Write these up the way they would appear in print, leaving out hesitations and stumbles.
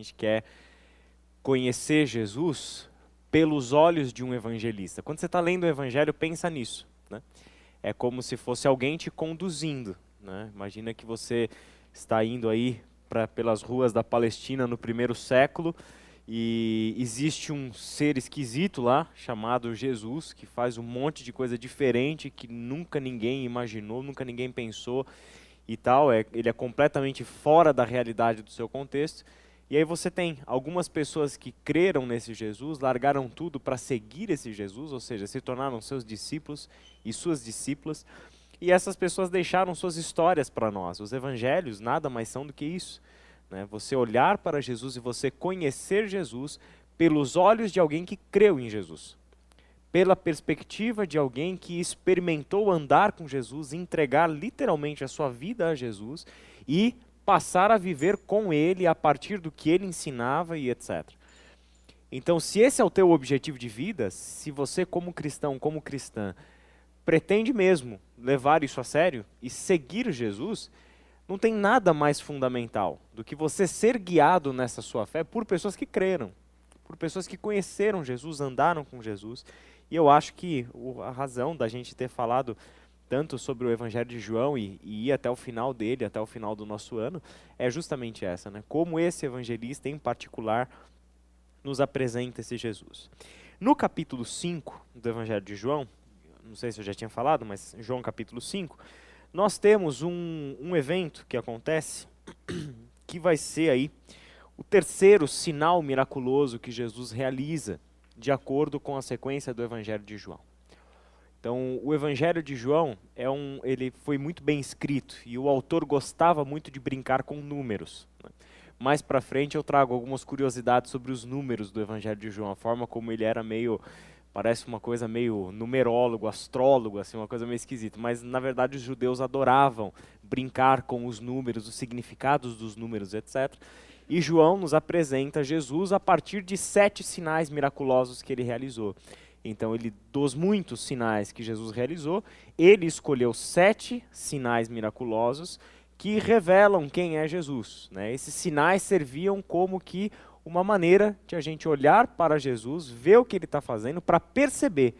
gente quer conhecer Jesus pelos olhos de um evangelista. Quando você está lendo o evangelho, pensa nisso, né? É como se fosse alguém te conduzindo, né? Imagina que você está indo aí pelas ruas da Palestina no primeiro século e existe um ser esquisito lá, chamado Jesus, que faz um monte de coisa diferente que nunca ninguém imaginou, nunca ninguém pensou e tal. Ele é completamente fora da realidade do seu contexto. E aí você tem algumas pessoas que creram nesse Jesus, largaram tudo para seguir esse Jesus, ou seja, se tornaram seus discípulos e suas discípulas. E essas pessoas deixaram suas histórias para nós. Os evangelhos nada mais são do que isso, né? Você olhar para Jesus e você conhecer Jesus pelos olhos de alguém que creu em Jesus. Pela perspectiva de alguém que experimentou andar com Jesus, entregar literalmente a sua vida a Jesus e passar a viver com ele a partir do que ele ensinava e etc. Então, se esse é o teu objetivo de vida, se você como cristão, como cristã, pretende mesmo levar isso a sério e seguir Jesus, não tem nada mais fundamental do que você ser guiado nessa sua fé por pessoas que creram, por pessoas que conheceram Jesus, andaram com Jesus. E eu acho que a razão da gente ter falado tanto sobre o Evangelho de João e ir até o final dele, até o final do nosso ano, é justamente essa, né? Como esse evangelista em particular nos apresenta esse Jesus. No capítulo 5 do Evangelho de João, não sei se eu já tinha falado, mas João capítulo 5, nós temos um evento que acontece que vai ser aí o terceiro sinal miraculoso que Jesus realiza, de acordo com a sequência do Evangelho de João. Então, o Evangelho de João, ele foi muito bem escrito e o autor gostava muito de brincar com números, né? Mais para frente eu trago algumas curiosidades sobre os números do Evangelho de João, a forma como ele era parece uma coisa meio numerólogo, astrólogo, assim, uma coisa meio esquisita, mas na verdade os judeus adoravam brincar com os números, os significados dos números, etc. E João nos apresenta Jesus a partir de 7 sinais miraculosos que ele realizou. Então, dos muitos sinais que Jesus realizou, ele escolheu 7 sinais miraculosos que revelam quem é Jesus, né? Esses sinais serviam como que uma maneira de a gente olhar para Jesus, ver o que ele está fazendo, para perceber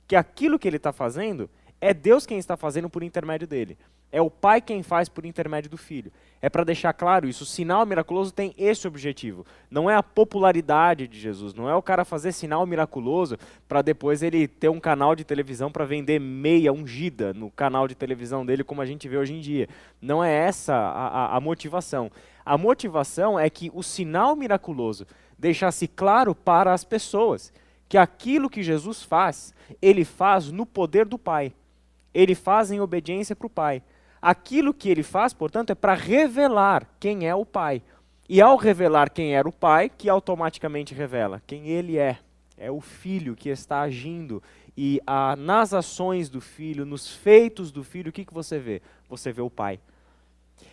que aquilo que ele está fazendo é Deus quem está fazendo por intermédio dele. É o Pai quem faz por intermédio do Filho. É para deixar claro isso, o sinal miraculoso tem esse objetivo. Não é a popularidade de Jesus, não é o cara fazer sinal miraculoso para depois ele ter um canal de televisão para vender meia ungida no canal de televisão dele, como a gente vê hoje em dia. Não é essa a motivação. A motivação é que o sinal miraculoso deixasse claro para as pessoas que aquilo que Jesus faz, ele faz no poder do Pai. Ele faz em obediência para o Pai. Aquilo que ele faz, portanto, é para revelar quem é o Pai. E ao revelar quem era o Pai, que automaticamente revela quem ele é. É o Filho que está agindo. E nas ações do Filho, nos feitos do Filho, o que você vê? Você vê o Pai.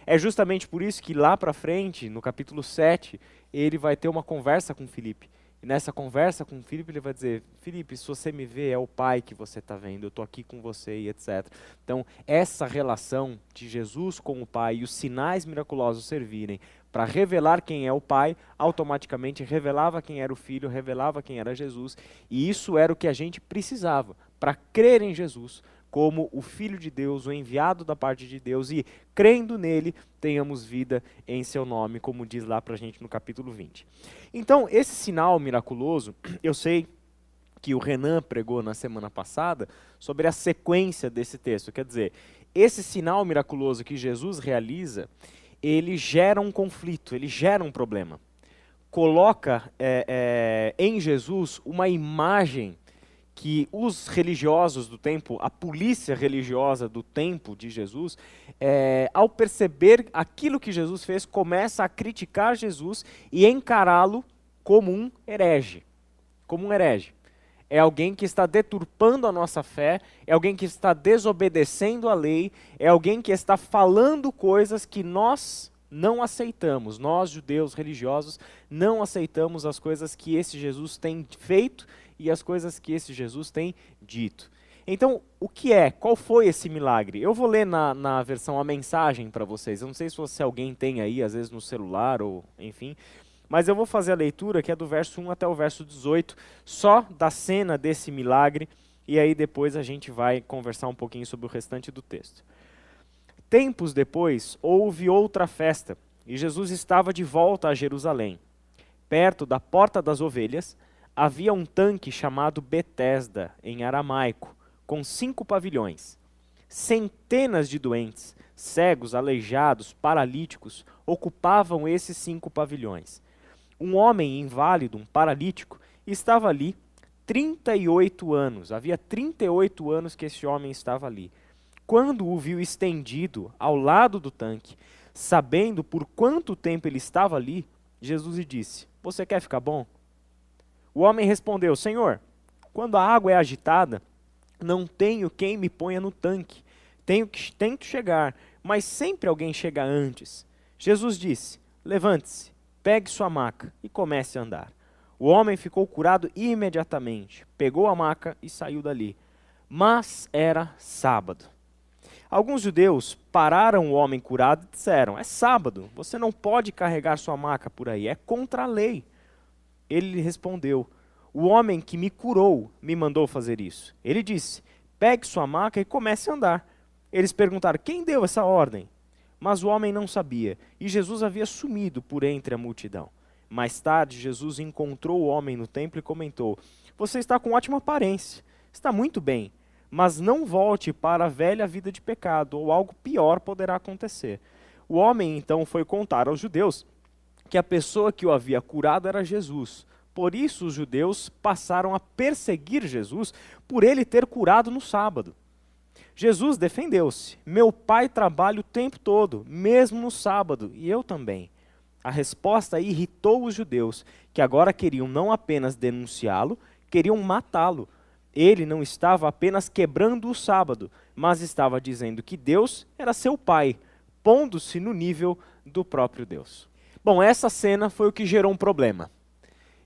É justamente por isso que lá para frente, no capítulo 7, ele vai ter uma conversa com Filipe. E nessa conversa com Filipe, ele vai dizer: Filipe, se você me vê, é o Pai que você está vendo, eu estou aqui com você e etc. Então, essa relação de Jesus com o Pai e os sinais miraculosos servirem para revelar quem é o Pai, automaticamente revelava quem era o Filho, revelava quem era Jesus. E isso era o que a gente precisava para crer em Jesus como o Filho de Deus, o enviado da parte de Deus, e crendo nele, tenhamos vida em seu nome, como diz lá para a gente no capítulo 20. Então, esse sinal miraculoso, eu sei que o Renan pregou na semana passada sobre a sequência desse texto. Quer dizer, esse sinal miraculoso que Jesus realiza, ele gera um conflito, ele gera um problema. Coloca em Jesus uma imagem que os religiosos do tempo, a polícia religiosa do tempo de Jesus, ao perceber aquilo que Jesus fez, começa a criticar Jesus e encará-lo como um herege. Como um herege. É alguém que está deturpando a nossa fé, é alguém que está desobedecendo a lei, é alguém que está falando coisas que nós não aceitamos. Nós, judeus religiosos, não aceitamos as coisas que esse Jesus tem feito e as coisas que esse Jesus tem dito. Então, qual foi esse milagre? Eu vou ler na versão a mensagem para vocês. Eu não sei se alguém tem aí, às vezes no celular ou enfim, mas eu vou fazer a leitura que é do verso 1 até o verso 18, só da cena desse milagre, e aí depois a gente vai conversar um pouquinho sobre o restante do texto. Tempos depois, houve outra festa, e Jesus estava de volta a Jerusalém. Perto da Porta das Ovelhas, havia um tanque chamado Betesda, em aramaico, com 5 pavilhões. Centenas de doentes, cegos, aleijados, paralíticos, ocupavam esses 5 pavilhões. Um homem inválido, um paralítico, estava ali 38 anos. Havia 38 anos que esse homem estava ali. Quando o viu estendido ao lado do tanque, sabendo por quanto tempo ele estava ali, Jesus lhe disse: "Você quer ficar bom?" O homem respondeu: "Senhor, quando a água é agitada, não tenho quem me ponha no tanque. Tento chegar, mas sempre alguém chega antes." Jesus disse: "Levante-se, pegue sua maca e comece a andar." O homem ficou curado imediatamente, pegou a maca e saiu dali. Mas era sábado. Alguns judeus pararam o homem curado e disseram: "É sábado, você não pode carregar sua maca por aí, é contra a lei." Ele lhe respondeu: "O homem que me curou me mandou fazer isso." Ele disse: "Pegue sua maca e comece a andar." Eles perguntaram: "Quem deu essa ordem?" Mas o homem não sabia, e Jesus havia sumido por entre a multidão. Mais tarde, Jesus encontrou o homem no templo e comentou: "Você está com ótima aparência, está muito bem, mas não volte para a velha vida de pecado, ou algo pior poderá acontecer." O homem então foi contar aos judeus que a pessoa que o havia curado era Jesus. Por isso os judeus passaram a perseguir Jesus por ele ter curado no sábado. Jesus defendeu-se: "Meu pai trabalha o tempo todo, mesmo no sábado, e eu também." A resposta irritou os judeus, que agora queriam não apenas denunciá-lo, queriam matá-lo. Ele não estava apenas quebrando o sábado, mas estava dizendo que Deus era seu pai, pondo-se no nível do próprio Deus. Bom, essa cena foi o que gerou um problema.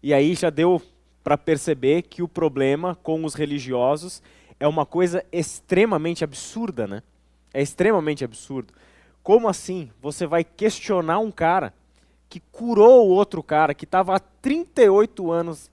E aí já deu para perceber que o problema com os religiosos é uma coisa extremamente absurda, né? É extremamente absurdo. Como assim você vai questionar um cara que curou o outro cara que estava há 38 anos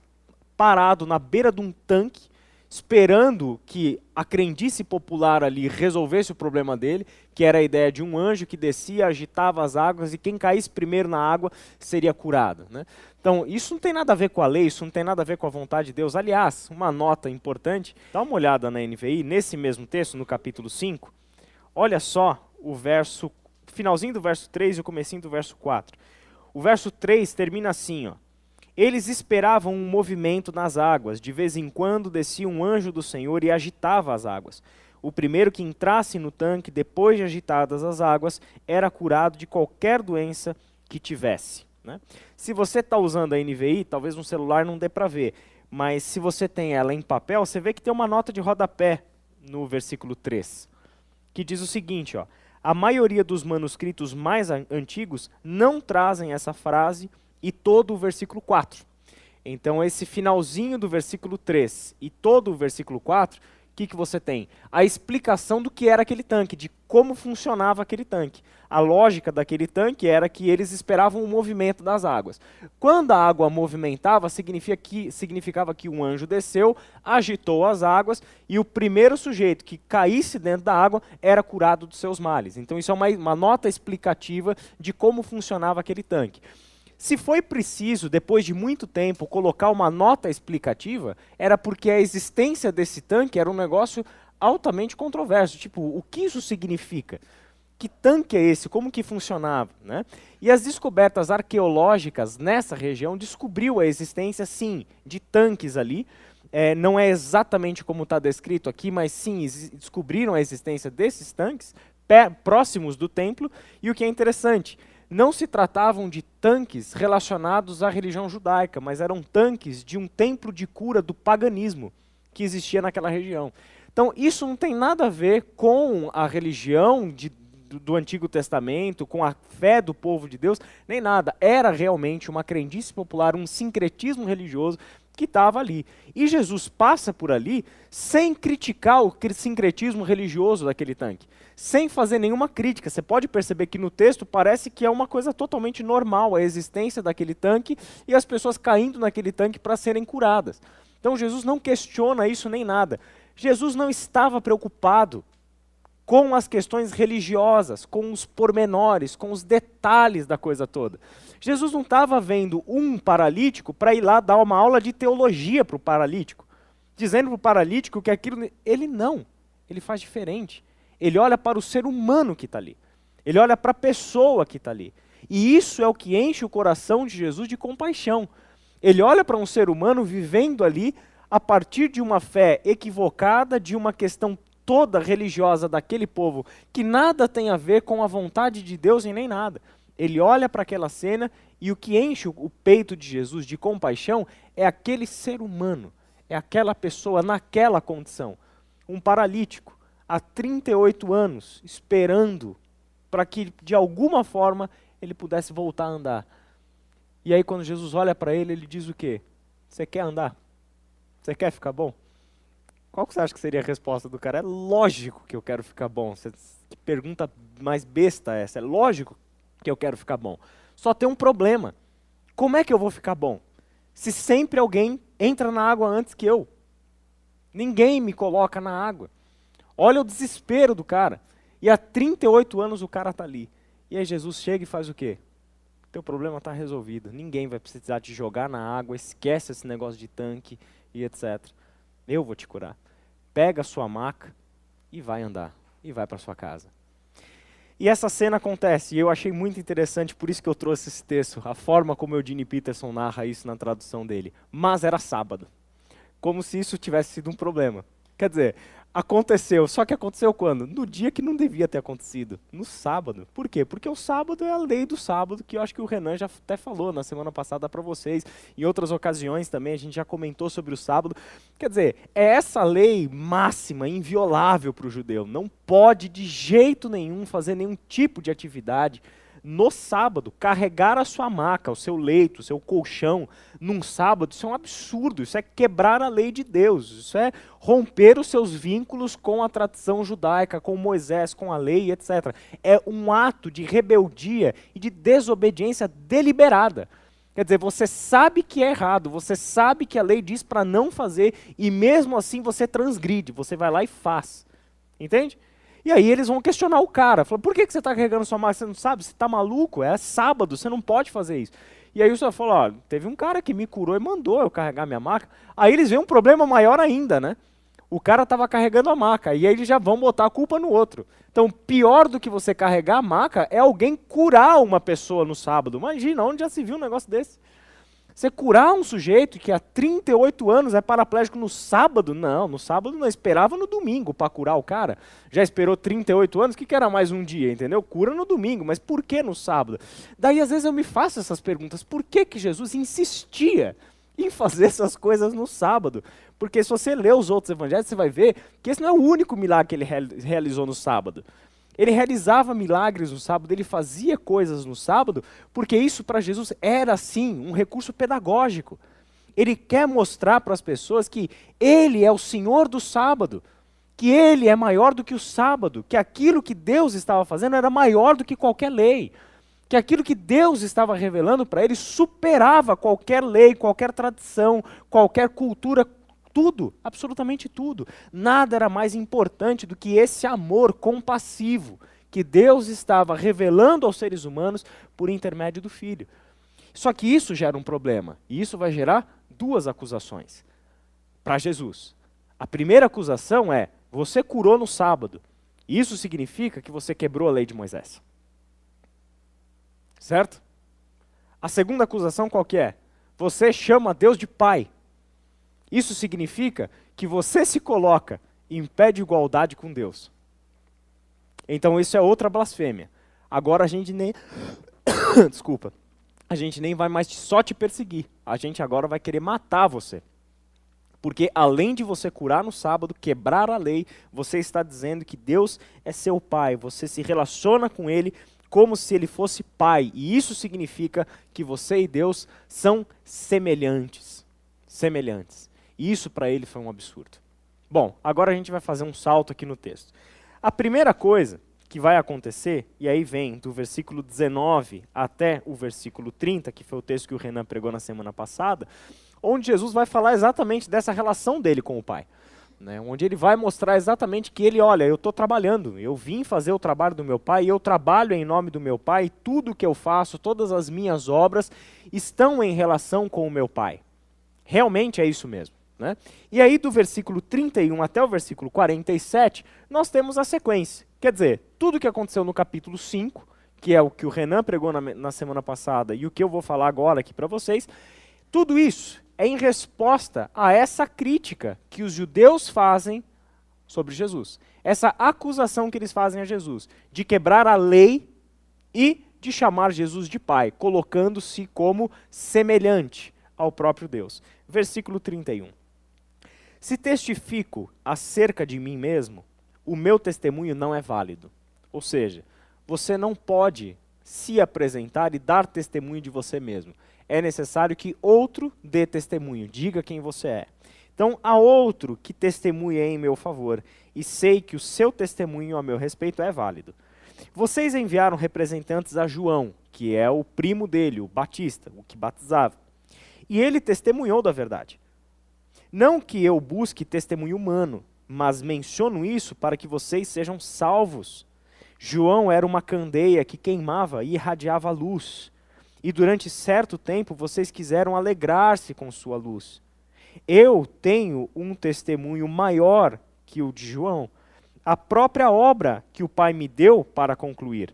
parado na beira de um tanque, esperando que a crendice popular ali resolvesse o problema dele, que era a ideia de um anjo que descia, agitava as águas e quem caísse primeiro na água seria curado, né? Então, isso não tem nada a ver com a lei, isso não tem nada a ver com a vontade de Deus. Aliás, uma nota importante, dá uma olhada na NVI, nesse mesmo texto, no capítulo 5, olha só o finalzinho do verso 3 e o comecinho do verso 4. O verso 3 termina assim, ó: "Eles esperavam um movimento nas águas, de vez em quando descia um anjo do Senhor e agitava as águas. O primeiro que entrasse no tanque, depois de agitadas as águas, era curado de qualquer doença que tivesse." Né? Se você está usando a NVI, talvez no celular não dê para ver, mas se você tem ela em papel, você vê que tem uma nota de rodapé no versículo 3, que diz o seguinte, ó: "A maioria dos manuscritos mais antigos não trazem essa frase e todo o versículo 4. Então, esse finalzinho do versículo 3 e todo o versículo 4, o que você tem? A explicação do que era aquele tanque, de como funcionava aquele tanque. A lógica daquele tanque era que eles esperavam o movimento das águas. Quando a água movimentava, significava que um anjo desceu, agitou as águas, e o primeiro sujeito que caísse dentro da água era curado dos seus males. Então, isso é uma nota explicativa de como funcionava aquele tanque. Se foi preciso, depois de muito tempo, colocar uma nota explicativa, era porque a existência desse tanque era um negócio altamente controverso. Tipo, o que isso significa? Que tanque é esse? Como que funcionava? Né? E as descobertas arqueológicas nessa região descobriu a existência, sim, de tanques ali. Não é exatamente como está descrito aqui, mas sim, descobriram a existência desses tanques próximos do templo. E o que é interessante, não se tratavam de tanques relacionados à religião judaica, mas eram tanques de um templo de cura do paganismo que existia naquela região. Então, isso não tem nada a ver com a religião do Antigo Testamento, com a fé do povo de Deus, nem nada. Era realmente uma crendice popular, um sincretismo religioso que estava ali. E Jesus passa por ali sem criticar o sincretismo religioso daquele tanque, sem fazer nenhuma crítica. Você pode perceber que no texto parece que é uma coisa totalmente normal a existência daquele tanque e as pessoas caindo naquele tanque para serem curadas. Então Jesus não questiona isso nem nada. Jesus não estava preocupado com as questões religiosas, com os pormenores, com os detalhes da coisa toda. Jesus não estava vendo um paralítico para ir lá dar uma aula de teologia para o paralítico, dizendo para o paralítico que aquilo... Ele não, ele faz diferente. Ele olha para o ser humano que está ali. Ele olha para a pessoa que está ali. E isso é o que enche o coração de Jesus de compaixão. Ele olha para um ser humano vivendo ali a partir de uma fé equivocada, de uma questão toda religiosa daquele povo, que nada tem a ver com a vontade de Deus e nem nada. Ele olha para aquela cena e o que enche o peito de Jesus de compaixão é aquele ser humano, é aquela pessoa naquela condição. Um paralítico, há 38 anos, esperando para que de alguma forma ele pudesse voltar a andar. E aí quando Jesus olha para ele, ele diz o quê? Você quer andar? Você quer ficar bom? Qual que você acha que seria a resposta do cara? É lógico que eu quero ficar bom. Que pergunta mais besta é essa? É lógico que eu quero ficar bom. Só tem um problema. Como é que eu vou ficar bom? Se sempre alguém entra na água antes que eu. Ninguém me coloca na água. Olha o desespero do cara. E há 38 anos o cara está ali. E aí Jesus chega e faz o quê? Teu problema está resolvido. Ninguém vai precisar te jogar na água. Esquece esse negócio de tanque e etc. Eu vou te curar. Pega a sua maca e vai andar. E vai para sua casa. E essa cena acontece, e eu achei muito interessante, por isso que eu trouxe esse texto, a forma como o Eugene Peterson narra isso na tradução dele. Mas era sábado. Como se isso tivesse sido um problema. Quer dizer, aconteceu, só que aconteceu quando? No dia que não devia ter acontecido, no sábado. Por quê? Porque o sábado é a lei do sábado, que eu acho que o Renan já até falou na semana passada para vocês. Em outras ocasiões também a gente já comentou sobre o sábado. Quer dizer, é essa lei máxima, inviolável para o judeu. Não pode de jeito nenhum fazer nenhum tipo de atividade no sábado. Carregar a sua maca, o seu leito, o seu colchão num sábado, isso é um absurdo, isso é quebrar a lei de Deus, isso é romper os seus vínculos com a tradição judaica, com Moisés, com a lei, etc. É um ato de rebeldia e de desobediência deliberada. Quer dizer, você sabe que é errado, você sabe que a lei diz para não fazer e mesmo assim você transgride, você vai lá e faz. Entende? E aí eles vão questionar o cara, falam, por que você está carregando sua maca? Você não sabe? Você está maluco? É sábado, você não pode fazer isso. E aí o senhor falou, ó, teve um cara que me curou e mandou eu carregar minha maca. Aí eles veem um problema maior ainda, né? O cara estava carregando a maca, e aí eles já vão botar a culpa no outro. Então, pior do que você carregar a maca é alguém curar uma pessoa no sábado. Imagina, onde já se viu um negócio desse? Você curar um sujeito que há 38 anos é paraplégico no sábado? Não, no sábado não, esperava no domingo para curar o cara. Já esperou 38 anos, o que era mais um dia, entendeu? Cura no domingo, mas por que no sábado? Daí às vezes eu me faço essas perguntas, por que Jesus insistia em fazer essas coisas no sábado? Porque se você ler os outros evangelhos, você vai ver que esse não é o único milagre que ele realizou no sábado. Ele realizava milagres no sábado, ele fazia coisas no sábado, porque isso para Jesus era, sim, um recurso pedagógico. Ele quer mostrar para as pessoas que ele é o Senhor do sábado, que ele é maior do que o sábado, que aquilo que Deus estava fazendo era maior do que qualquer lei, que aquilo que Deus estava revelando para ele superava qualquer lei, qualquer tradição, qualquer cultura, tudo, absolutamente tudo. Nada era mais importante do que esse amor compassivo que Deus estava revelando aos seres humanos por intermédio do Filho. Só que isso gera um problema, e isso vai gerar duas acusações para Jesus. A primeira acusação é, você curou no sábado. Isso significa que você quebrou a lei de Moisés. Certo? A segunda acusação qual que é? Você chama Deus de Pai. Isso significa que você se coloca em pé de igualdade com Deus. Então isso é outra blasfêmia. Agora a gente nem... Desculpa. A gente nem vai mais só te perseguir. A gente agora vai querer matar você. Porque além de você curar no sábado, quebrar a lei, você está dizendo que Deus é seu Pai. Você se relaciona com Ele como se Ele fosse Pai. E isso significa que você e Deus são semelhantes. semelhantes. E isso para ele foi um absurdo. Bom, agora a gente vai fazer um salto aqui no texto. A primeira coisa que vai acontecer, e aí vem do versículo 19 até o versículo 30, que foi o texto que o Renan pregou na semana passada, onde Jesus vai falar exatamente dessa relação dele com o Pai. Né, onde ele vai mostrar exatamente que ele, olha, eu estou trabalhando, eu vim fazer o trabalho do meu Pai, e eu trabalho em nome do meu Pai, e tudo que eu faço, todas as minhas obras, estão em relação com o meu Pai. Realmente é isso mesmo. Né? E aí do versículo 31 até o versículo 47, nós temos a sequência. Quer dizer, tudo que aconteceu no capítulo 5, que é o que o Renan pregou na semana passada, e o que eu vou falar agora aqui para vocês, tudo isso é em resposta a essa crítica que os judeus fazem sobre Jesus. Essa acusação que eles fazem a Jesus, de quebrar a lei e de chamar Jesus de Pai, colocando-se como semelhante ao próprio Deus. Versículo 31. Se testifico acerca de mim mesmo, o meu testemunho não é válido. Ou seja, você não pode se apresentar e dar testemunho de você mesmo. É necessário que outro dê testemunho, diga quem você é. Então, há outro que testemunha em meu favor, e sei que o seu testemunho a meu respeito é válido. Vocês enviaram representantes a João, que é o primo dele, o Batista, o que batizava. E ele testemunhou da verdade. Não que eu busque testemunho humano, mas menciono isso para que vocês sejam salvos. João era uma candeia que queimava e irradiava luz. E durante certo tempo vocês quiseram alegrar-se com sua luz. Eu tenho um testemunho maior que o de João, a própria obra que o Pai me deu para concluir,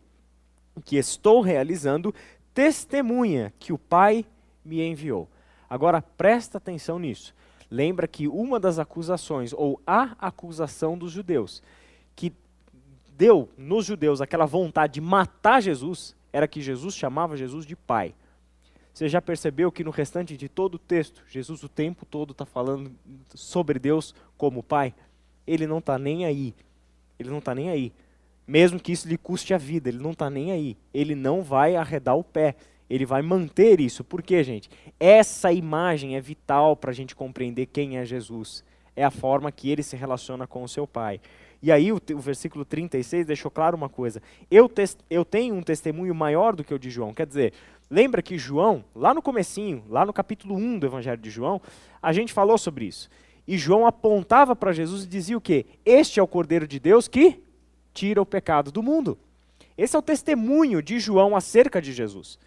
que estou realizando, testemunha que o Pai me enviou. Agora presta atenção nisso. Lembra que uma das acusações, ou a acusação dos judeus, que deu nos judeus aquela vontade de matar Jesus, era que Jesus chamava Jesus de Pai. Você já percebeu que no restante de todo o texto, Jesus o tempo todo está falando sobre Deus como Pai? Ele não está nem aí. Ele não está nem aí. Mesmo que isso lhe custe a vida, ele não está nem aí. Ele não vai arredar o pé. Ele vai manter isso. Por quê, gente? Essa imagem é vital para a gente compreender quem é Jesus. É a forma que ele se relaciona com o seu Pai. E aí o versículo 36 deixou claro uma coisa. Eu tenho um testemunho maior do que o de João. Quer dizer, lembra que João, lá no comecinho, lá no capítulo 1 do Evangelho de João, a gente falou sobre isso. E João apontava para Jesus e dizia o quê? Este é o Cordeiro de Deus que tira o pecado do mundo. Esse é o testemunho de João acerca de Jesus.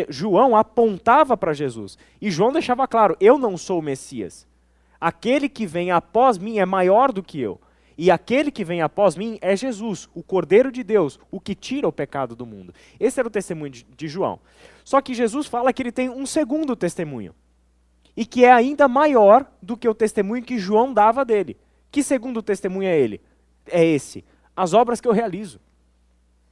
João apontava para Jesus. E João deixava claro, eu não sou o Messias. Aquele que vem após mim é maior do que eu. E aquele que vem após mim é Jesus, o Cordeiro de Deus, o que tira o pecado do mundo. Esse era o testemunho de João. Só que Jesus fala que ele tem um segundo testemunho. E que é ainda maior do que o testemunho que João dava dele. Que segundo testemunho é ele? É esse. As obras que eu realizo.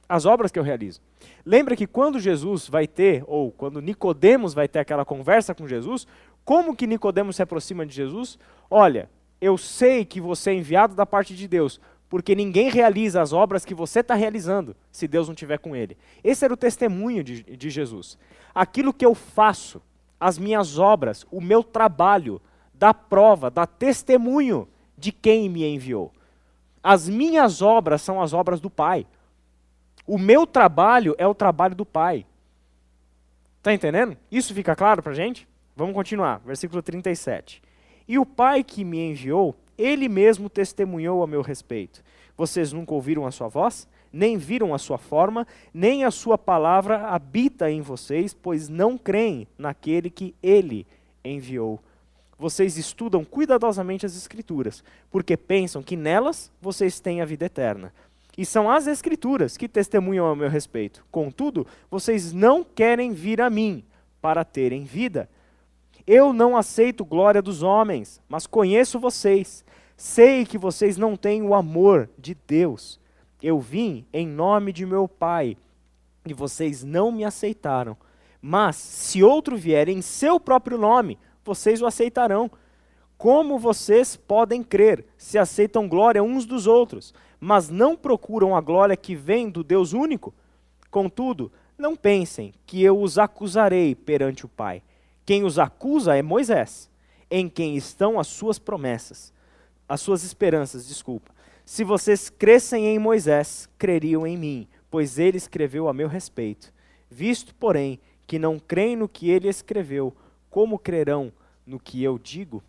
As obras que eu realizo. Lembra que quando Jesus vai ter, ou quando Nicodemos vai ter aquela conversa com Jesus, como que Nicodemos se aproxima de Jesus? Olha, eu sei que você é enviado da parte de Deus, porque ninguém realiza as obras que você está realizando, se Deus não estiver com ele. Esse era o testemunho de Jesus. Aquilo que eu faço, as minhas obras, o meu trabalho, dá prova, dá testemunho de quem me enviou. As minhas obras são as obras do Pai. O meu trabalho é o trabalho do Pai. Está entendendo? Isso fica claro para a gente? Vamos continuar, versículo 37. E o Pai que me enviou, ele mesmo testemunhou a meu respeito. Vocês nunca ouviram a sua voz, nem viram a sua forma, nem a sua palavra habita em vocês, pois não creem naquele que ele enviou. Vocês estudam cuidadosamente as Escrituras, porque pensam que nelas vocês têm a vida eterna. E são as Escrituras que testemunham a meu respeito. Contudo, vocês não querem vir a mim para terem vida. Eu não aceito glória dos homens, mas conheço vocês. Sei que vocês não têm o amor de Deus. Eu vim em nome de meu Pai, e vocês não me aceitaram. Mas, se outro vier em seu próprio nome, vocês o aceitarão. Como vocês podem crer, se aceitam glória uns dos outros, mas não procuram a glória que vem do Deus único? Contudo, não pensem que eu os acusarei perante o Pai. Quem os acusa é Moisés. em quem estão as suas promessas, as suas esperanças, desculpa. Se vocês crescem em Moisés, creriam em mim, pois ele escreveu a meu respeito. Visto, porém, que não creem no que ele escreveu, como crerão no que eu digo?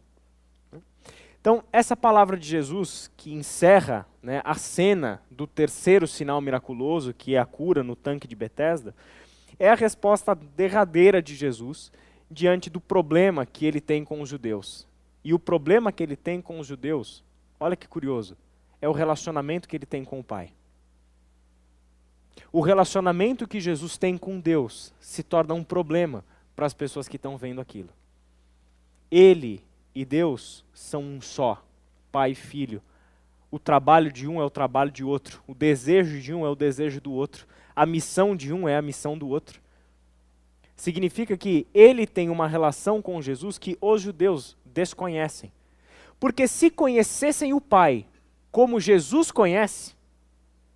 Então, essa palavra de Jesus, que encerra, né, a cena do terceiro sinal miraculoso, que é a cura no tanque de Betesda, é a resposta derradeira de Jesus diante do problema que ele tem com os judeus. E o problema que ele tem com os judeus, olha que curioso, é o relacionamento que ele tem com o Pai. O relacionamento que Jesus tem com Deus se torna um problema para as pessoas que estão vendo aquilo. Ele e Deus são um só, Pai e Filho. O trabalho de um é o trabalho de outro, o desejo de um é o desejo do outro, a missão de um é a missão do outro. Significa que ele tem uma relação com Jesus que os judeus desconhecem. Porque se conhecessem o Pai como Jesus conhece,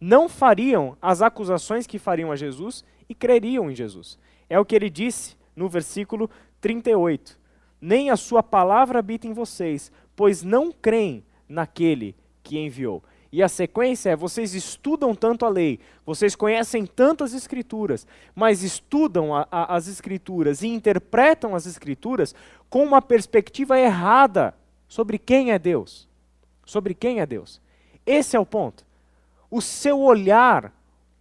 não fariam as acusações que fariam a Jesus e creriam em Jesus. É o que ele disse no versículo 38. Nem a sua palavra habita em vocês, pois não creem naquele que enviou. E a sequência é, vocês estudam tanto a lei, vocês conhecem tantas escrituras, mas estudam as escrituras e interpretam as escrituras com uma perspectiva errada sobre quem é Deus. Sobre quem é Deus. Esse é o ponto. O seu olhar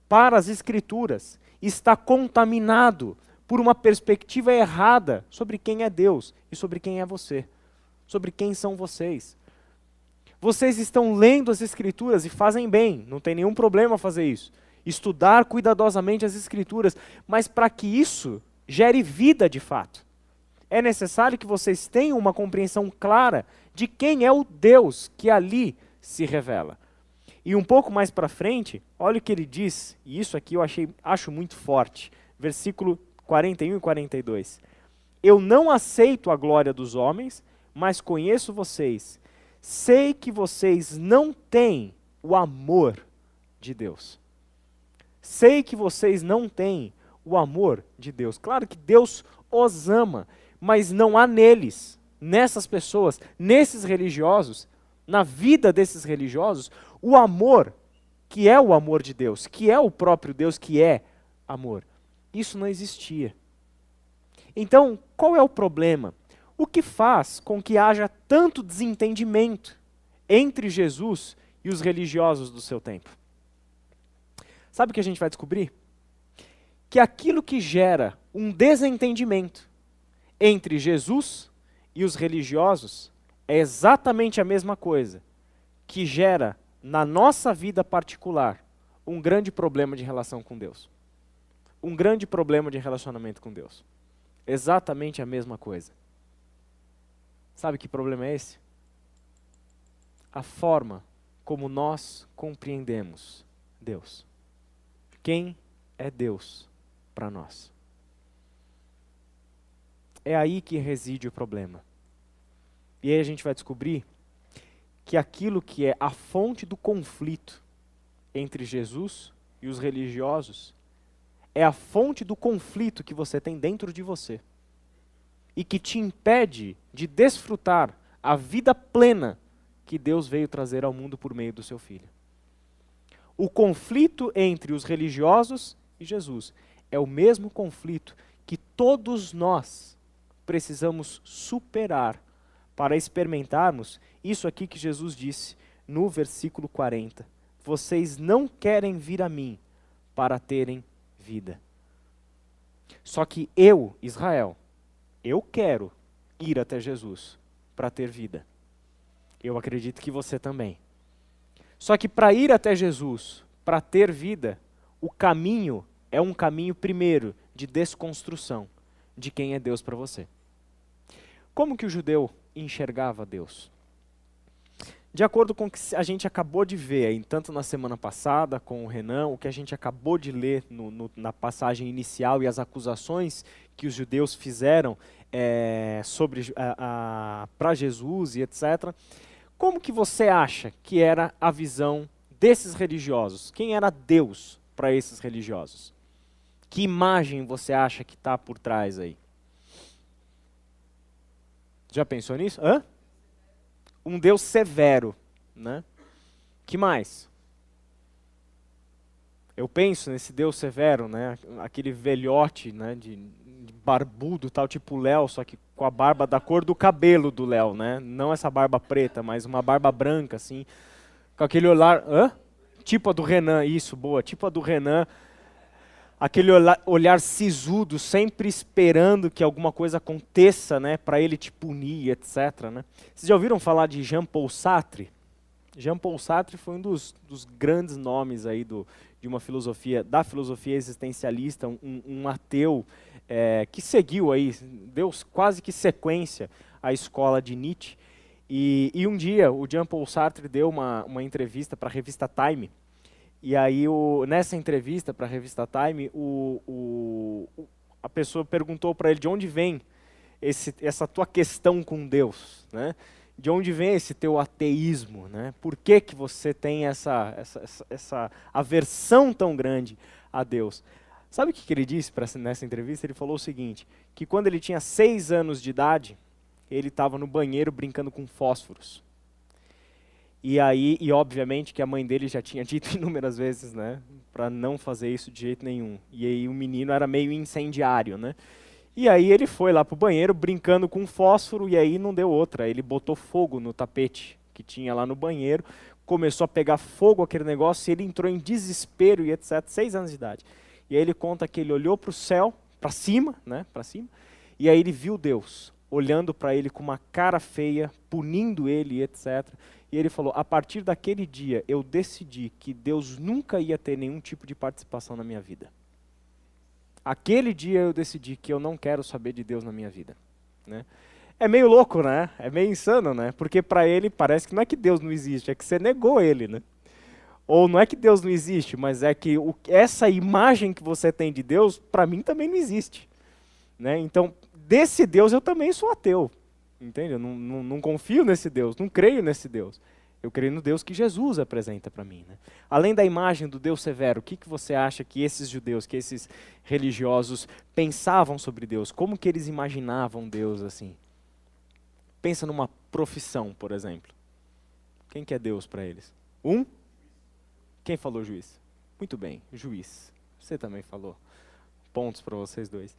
para as escrituras está contaminado por uma perspectiva errada sobre quem é Deus e sobre quem é você, sobre quem são vocês. Vocês estão lendo as escrituras e fazem bem, não tem nenhum problema fazer isso. Estudar cuidadosamente as escrituras, mas para que isso gere vida de fato, é necessário que vocês tenham uma compreensão clara de quem é o Deus que ali se revela. E um pouco mais para frente, olha o que ele diz, e isso aqui eu acho muito forte, versículo 41 e 42. Eu não aceito a glória dos homens, mas conheço vocês. Sei que vocês não têm o amor de Deus. Sei que vocês não têm o amor de Deus. Claro que Deus os ama, mas não há neles, nessas pessoas, nesses religiosos, na vida desses religiosos, o amor, que é o amor de Deus, que é o próprio Deus, que é amor. Isso não existia. Então, qual é o problema? O que faz com que haja tanto desentendimento entre Jesus e os religiosos do seu tempo? Sabe o que a gente vai descobrir? Que aquilo que gera um desentendimento entre Jesus e os religiosos é exatamente a mesma coisa que gera na nossa vida particular um grande problema de relação com Deus. Um grande problema de relacionamento com Deus. Exatamente a mesma coisa. Sabe que problema é esse? A forma como nós compreendemos Deus. Quem é Deus para nós? É aí que reside o problema. E aí a gente vai descobrir que aquilo que é a fonte do conflito entre Jesus e os religiosos é a fonte do conflito que você tem dentro de você e que te impede de desfrutar a vida plena que Deus veio trazer ao mundo por meio do seu Filho. O conflito entre os religiosos e Jesus é o mesmo conflito que todos nós precisamos superar para experimentarmos isso aqui que Jesus disse no versículo 40. Vocês não querem vir a mim para terem vida. Só que eu, Israel, eu quero ir até Jesus para ter vida. Eu acredito que você também. Só que para ir até Jesus, para ter vida, o caminho é um caminho primeiro de desconstrução de quem é Deus para você. Como que o judeu enxergava Deus? De acordo com o que a gente acabou de ver, aí, tanto na semana passada com o Renan, o que a gente acabou de ler na passagem inicial e as acusações que os judeus fizeram para Jesus e etc. Como que você acha que era a visão desses religiosos? Quem era Deus para esses religiosos? Que imagem você acha que está por trás aí? Já pensou nisso? Hã? Um Deus severo, né? Que mais? Eu penso nesse Deus severo, né? Aquele velhote, né? De barbudo, tal, tipo Léo, só que com a barba da cor do cabelo do Léo, né? Não essa barba preta, mas uma barba branca, assim, com aquele olhar, tipo a do Renan, isso, boa, tipo a do Renan, aquele olhar sisudo, sempre esperando que alguma coisa aconteça, né? Para ele te punir, etc. Né? Vocês já ouviram falar de Jean-Paul Sartre? Jean-Paul Sartre foi um dos grandes nomes aí de uma filosofia, da filosofia existencialista, um ateu que seguiu aí, deu quase que sequência à escola de Nietzsche. E um dia o Jean-Paul Sartre deu uma entrevista para a revista Time. E aí nessa entrevista para a revista Time, a pessoa perguntou para ele de onde vem essa tua questão com Deus, né? De onde vem esse teu ateísmo, né? Por que que você tem essa aversão tão grande a Deus? Sabe o que ele disse nessa entrevista? Ele falou o seguinte, que quando ele tinha 6 anos de idade, ele estava no banheiro brincando com fósforos. E aí, obviamente que a mãe dele já tinha dito inúmeras vezes, né? Para não fazer isso de jeito nenhum. E aí o menino era meio incendiário, né? E aí ele foi lá pro banheiro brincando com fósforo e aí não deu outra. Ele botou fogo no tapete que tinha lá no banheiro, começou a pegar fogo aquele negócio e ele entrou em desespero e etc. 6 anos de idade. E aí ele conta que ele olhou para o céu, para cima, né? Para cima. E aí ele viu Deus olhando para ele com uma cara feia, punindo ele e etc. E ele falou, a partir daquele dia eu decidi que Deus nunca ia ter nenhum tipo de participação na minha vida. Aquele dia eu decidi que eu não quero saber de Deus na minha vida. Né? É meio louco, né? É meio insano, né? Porque para ele parece que não é que Deus não existe, é que você negou ele, né? Ou não é que Deus não existe, mas é que essa imagem que você tem de Deus, para mim também não existe. Né? Então, desse Deus eu também sou ateu. Entende? Eu não confio nesse Deus, não creio nesse Deus. Eu creio no Deus que Jesus apresenta para mim. Né? Além da imagem do Deus severo, o que você acha que esses judeus, que esses religiosos pensavam sobre Deus? Como que eles imaginavam Deus assim? Pensa numa profissão, por exemplo. Quem que é Deus para eles? Quem falou juiz? Muito bem, juiz. Você também falou. Pontos para vocês dois.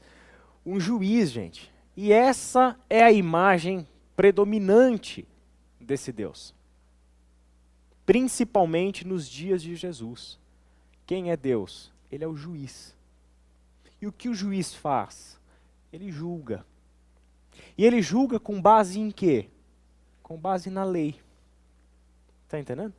Um juiz, gente. E essa é a imagem predominante desse Deus. Principalmente nos dias de Jesus. Quem é Deus? Ele é o juiz. E o que o juiz faz? Ele julga. E ele julga com base em quê? Com base na lei. Está entendendo?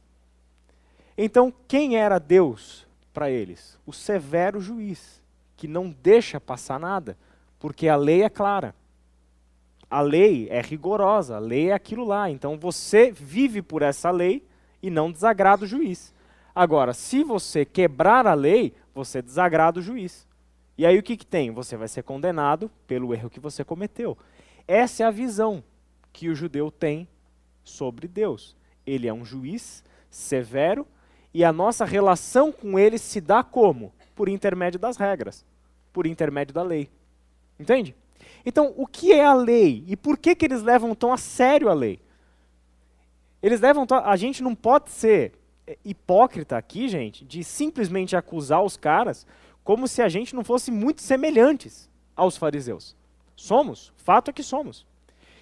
Então, quem era Deus para eles? O severo juiz, que não deixa passar nada, porque a lei é clara. A lei é rigorosa, a lei é aquilo lá. Então, você vive por essa lei e não desagrada o juiz. Agora, se você quebrar a lei, você desagrada o juiz. E aí o que tem? Você vai ser condenado pelo erro que você cometeu. Essa é a visão que o judeu tem sobre Deus. Ele é um juiz severo e a nossa relação com ele se dá como? Por intermédio das regras, por intermédio da lei. Entende? Então, o que é a lei? E por que eles levam tão a sério a lei? Eles levam a gente não pode ser hipócrita aqui, gente, de simplesmente acusar os caras como se a gente não fosse muito semelhantes aos fariseus. Somos, fato é que somos.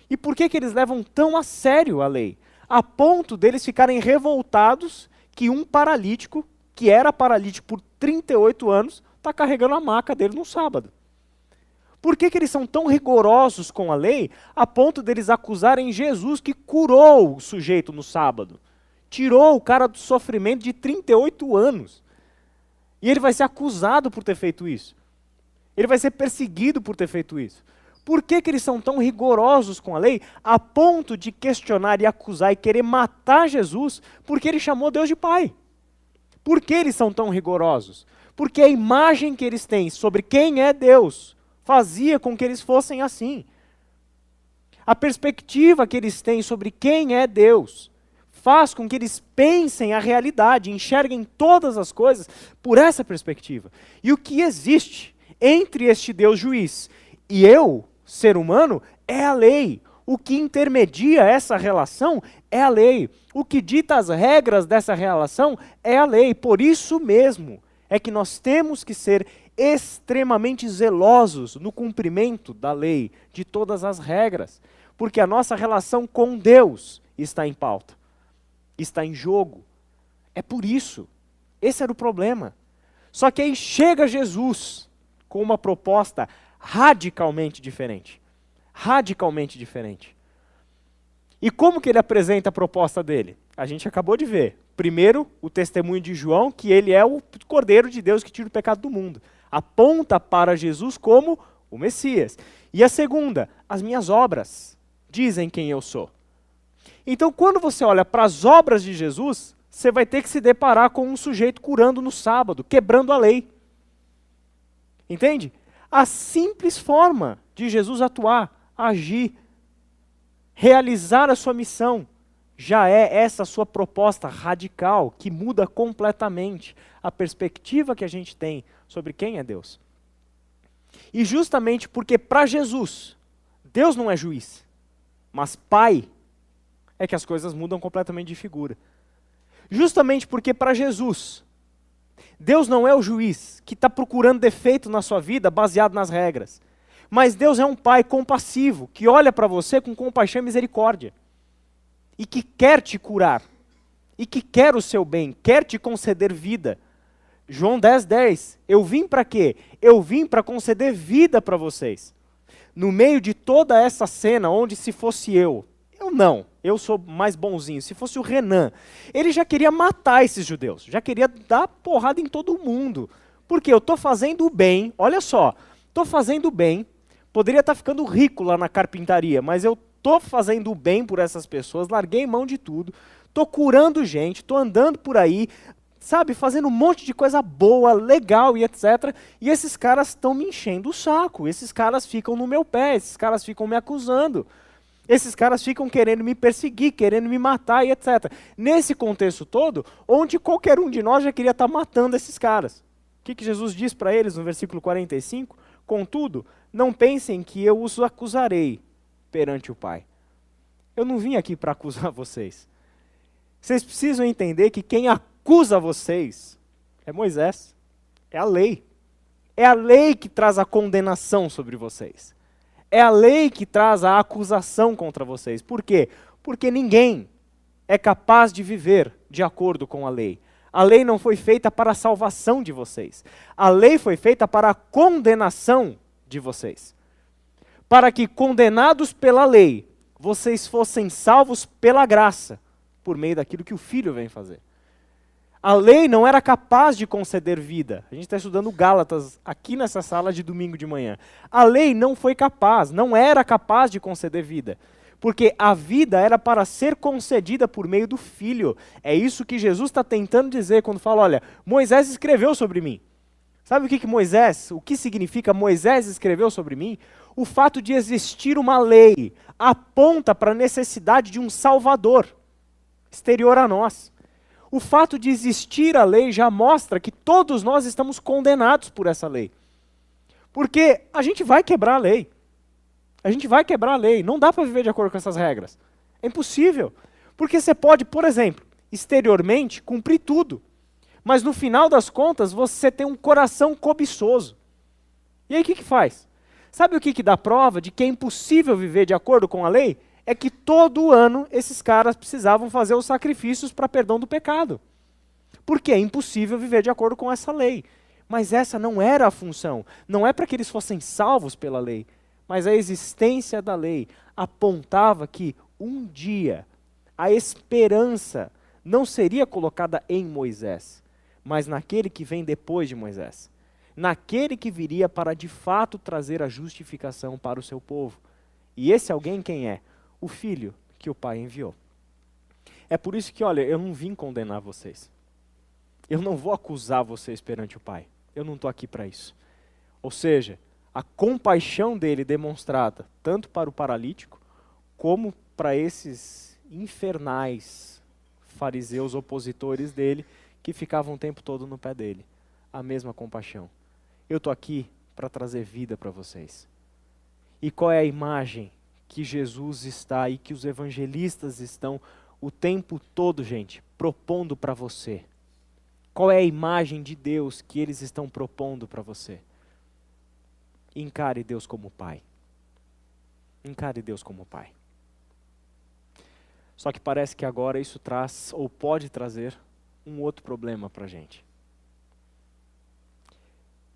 E por que eles levam tão a sério a lei? A ponto deles ficarem revoltados que um paralítico, que era paralítico por 38 anos, está carregando a maca dele no sábado. Por que eles são tão rigorosos com a lei, a ponto deles acusarem Jesus que curou o sujeito no sábado? Tirou o cara do sofrimento de 38 anos. E ele vai ser acusado por ter feito isso. Ele vai ser perseguido por ter feito isso. Por que eles são tão rigorosos com a lei, a ponto de questionar e acusar e querer matar Jesus, porque ele chamou Deus de Pai? Por que eles são tão rigorosos? Porque a imagem que eles têm sobre quem é Deus fazia com que eles fossem assim. A perspectiva que eles têm sobre quem é Deus faz com que eles pensem a realidade, enxerguem todas as coisas por essa perspectiva. E o que existe entre este Deus juiz e eu, ser humano, é a lei. O que intermedia essa relação é a lei. O que dita as regras dessa relação é a lei. Por isso mesmo é que nós temos que ser extremamente zelosos no cumprimento da lei, de todas as regras. Porque a nossa relação com Deus está em pauta, está em jogo. É por isso. Esse era o problema. Só que aí chega Jesus com uma proposta radicalmente diferente. Radicalmente diferente. E como que ele apresenta a proposta dele? A gente acabou de ver. Primeiro, o testemunho de João, que ele é o Cordeiro de Deus que tira o pecado do mundo. Aponta para Jesus como o Messias. E a segunda, as minhas obras dizem quem eu sou. Então, quando você olha para as obras de Jesus, você vai ter que se deparar com um sujeito curando no sábado, quebrando a lei. Entende? A simples forma de Jesus atuar, agir, realizar a sua missão, já é essa sua proposta radical que muda completamente a perspectiva que a gente tem sobre quem é Deus. E justamente porque para Jesus, Deus não é juiz, mas Pai, é que as coisas mudam completamente de figura. Justamente porque para Jesus, Deus não é o juiz que está procurando defeito na sua vida baseado nas regras. Mas Deus é um pai compassivo, que olha para você com compaixão e misericórdia. E que quer te curar. E que quer o seu bem, quer te conceder vida. João 10:10, eu vim para quê? Eu vim para conceder vida para vocês. No meio de toda essa cena, onde se fosse eu não, eu sou mais bonzinho, se fosse o Renan, ele já queria matar esses judeus, já queria dar porrada em todo mundo. Porque eu estou fazendo o bem, olha só, estou fazendo o bem, poderia estar ficando rico lá na carpintaria, mas eu estou fazendo o bem por essas pessoas, larguei mão de tudo, estou curando gente, estou andando por aí, sabe, fazendo um monte de coisa boa, legal e etc. E esses caras estão me enchendo o saco, esses caras ficam no meu pé, esses caras ficam me acusando. Esses caras ficam querendo me perseguir, querendo me matar e etc. Nesse contexto todo, onde qualquer um de nós já queria estar matando esses caras. O que Jesus diz para eles no versículo 45? Contudo, não pensem que eu os acusarei perante o Pai. Eu não vim aqui para acusar vocês. Vocês precisam entender que quem acusa vocês é Moisés, é a lei. É a lei que traz a condenação sobre vocês. É a lei que traz a acusação contra vocês. Por quê? Porque ninguém é capaz de viver de acordo com a lei. A lei não foi feita para a salvação de vocês. A lei foi feita para a condenação de vocês. Para que, condenados pela lei, vocês fossem salvos pela graça, por meio daquilo que o Filho vem fazer. A lei não era capaz de conceder vida. A gente está estudando Gálatas aqui nessa sala de domingo de manhã. A lei não foi capaz, não era capaz de conceder vida. Porque a vida era para ser concedida por meio do Filho. É isso que Jesus está tentando dizer quando fala, olha, Moisés escreveu sobre mim. Sabe o que significa Moisés escreveu sobre mim? O fato de existir uma lei aponta para a necessidade de um Salvador exterior a nós. O fato de existir a lei já mostra que todos nós estamos condenados por essa lei. Porque a gente vai quebrar a lei. A gente vai quebrar a lei. Não dá para viver de acordo com essas regras. É impossível. Porque você pode, por exemplo, exteriormente cumprir tudo. Mas no final das contas você tem um coração cobiçoso. E aí o que faz? Sabe o que dá prova de que é impossível viver de acordo com a lei? É que todo ano esses caras precisavam fazer os sacrifícios para perdão do pecado. Porque é impossível viver de acordo com essa lei. Mas essa não era a função. Não é para que eles fossem salvos pela lei. Mas a existência da lei apontava que um dia a esperança não seria colocada em Moisés, mas naquele que vem depois de Moisés. Naquele que viria para de fato trazer a justificação para o seu povo. E esse alguém quem é? O Filho que o Pai enviou. É por isso que, olha, eu não vim condenar vocês. Eu não vou acusar vocês perante o Pai. Eu não estou aqui para isso. Ou seja, a compaixão dele demonstrada tanto para o paralítico, como para esses infernais fariseus opositores dele, que ficavam o tempo todo no pé dele. A mesma compaixão. Eu estou aqui para trazer vida para vocês. E qual é a imagem que Jesus está e que os evangelistas estão o tempo todo, gente, propondo para você? Qual é a imagem de Deus que eles estão propondo para você? Encare Deus como Pai. Encare Deus como Pai. Só que parece que agora isso traz, ou pode trazer, um outro problema para a gente.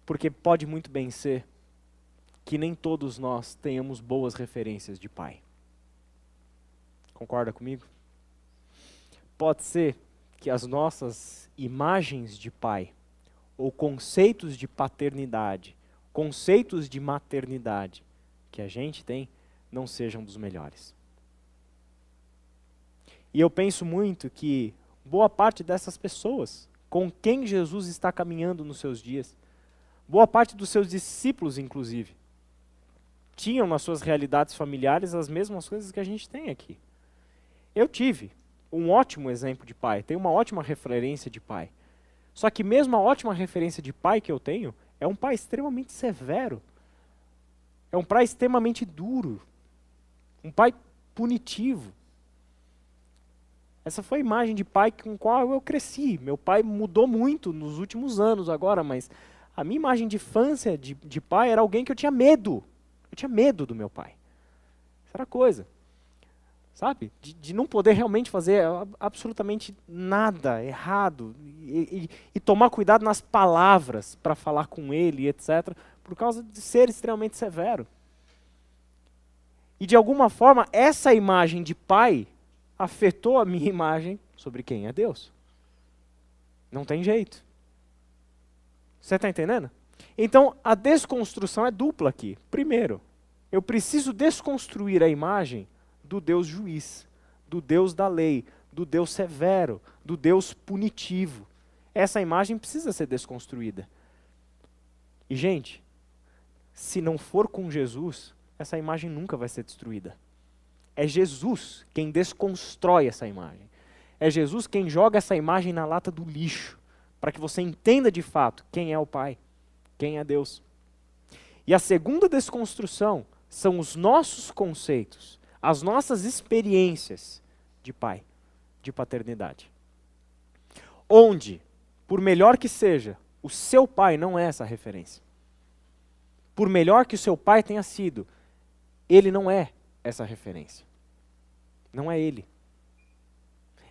Porque pode muito bem ser que nem todos nós tenhamos boas referências de pai. Concorda comigo? Pode ser que as nossas imagens de pai, ou conceitos de paternidade, conceitos de maternidade que a gente tem, não sejam dos melhores. E eu penso muito que boa parte dessas pessoas com quem Jesus está caminhando nos seus dias, boa parte dos seus discípulos, inclusive, tinham nas suas realidades familiares as mesmas coisas que a gente tem aqui. Eu tive um ótimo exemplo de pai, tenho uma ótima referência de pai. Só que mesmo a ótima referência de pai que eu tenho, é um pai extremamente severo. É um pai extremamente duro. Um pai punitivo. Essa foi a imagem de pai com a qual eu cresci. Meu pai mudou muito nos últimos anos agora, mas a minha imagem de infância de pai era alguém que eu tinha medo. Eu tinha medo do meu pai. Essa era a coisa. Sabe? De não poder realmente fazer absolutamente nada errado. E tomar cuidado nas palavras para falar com ele, etc. Por causa de ser extremamente severo. E de alguma forma, essa imagem de pai afetou a minha imagem sobre quem é Deus. Não tem jeito. Você está entendendo? Então, a desconstrução é dupla aqui. Primeiro, eu preciso desconstruir a imagem do Deus juiz, do Deus da lei, do Deus severo, do Deus punitivo. Essa imagem precisa ser desconstruída. E, gente, se não for com Jesus, essa imagem nunca vai ser destruída. É Jesus quem desconstrói essa imagem. É Jesus quem joga essa imagem na lata do lixo, para que você entenda de fato quem é o Pai, quem é Deus. E a segunda desconstrução são os nossos conceitos, as nossas experiências de pai, de paternidade. Onde, por melhor que seja, o seu pai não é essa referência. Por melhor que o seu pai tenha sido, ele não é essa referência. Não é ele.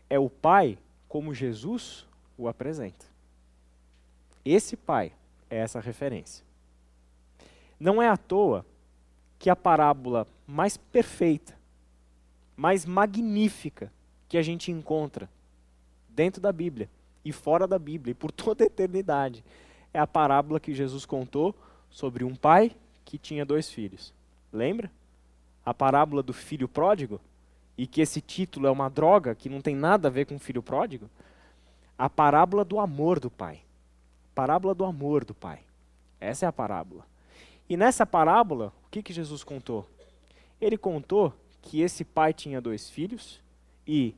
É o pai como Jesus o apresenta. Esse pai é essa referência. Não é à toa que a parábola mais perfeita, mais magnífica que a gente encontra dentro da Bíblia e fora da Bíblia e por toda a eternidade é a parábola que Jesus contou sobre um pai que tinha 2 filhos. Lembra? A parábola do filho pródigo? E que esse título é uma droga que não tem nada a ver com o filho pródigo? A parábola do amor do pai. Parábola do amor do pai. Essa é a parábola. E nessa parábola, o que Jesus contou? Ele contou que esse pai tinha 2 filhos e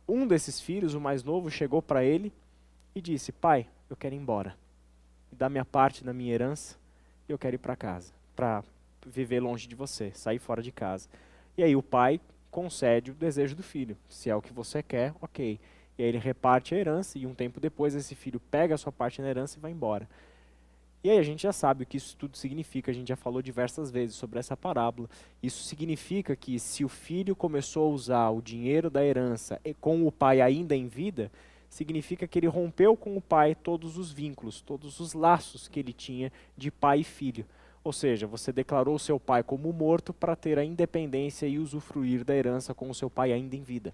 um desses filhos, o mais novo, chegou para ele e disse: pai, eu quero ir embora. Me dá minha parte da minha herança e eu quero ir para casa, para viver longe de você, sair fora de casa. E aí o pai concede o desejo do filho. Se é o que você quer, ok. E aí ele reparte a herança e um tempo depois esse filho pega a sua parte na herança e vai embora. E aí a gente já sabe o que isso tudo significa, a gente já falou diversas vezes sobre essa parábola. Isso significa que se o filho começou a usar o dinheiro da herança com o pai ainda em vida, significa que ele rompeu com o pai todos os vínculos, todos os laços que ele tinha de pai e filho. Ou seja, você declarou o seu pai como morto para ter a independência e usufruir da herança com o seu pai ainda em vida.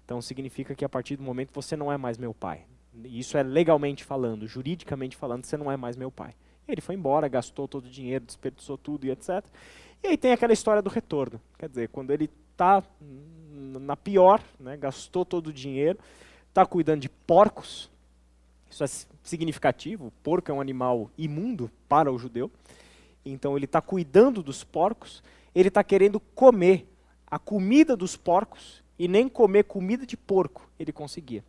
Então significa que a partir do momento você não é mais meu pai. Isso é legalmente falando, juridicamente falando, você não é mais meu pai. E ele foi embora, gastou todo o dinheiro, desperdiçou tudo e etc. E aí tem aquela história do retorno. Quer dizer, quando ele está na pior, né, gastou todo o dinheiro, está cuidando de porcos, isso é significativo, o porco é um animal imundo para o judeu, então ele está cuidando dos porcos, ele está querendo comer a comida dos porcos e nem comer comida de porco ele conseguia.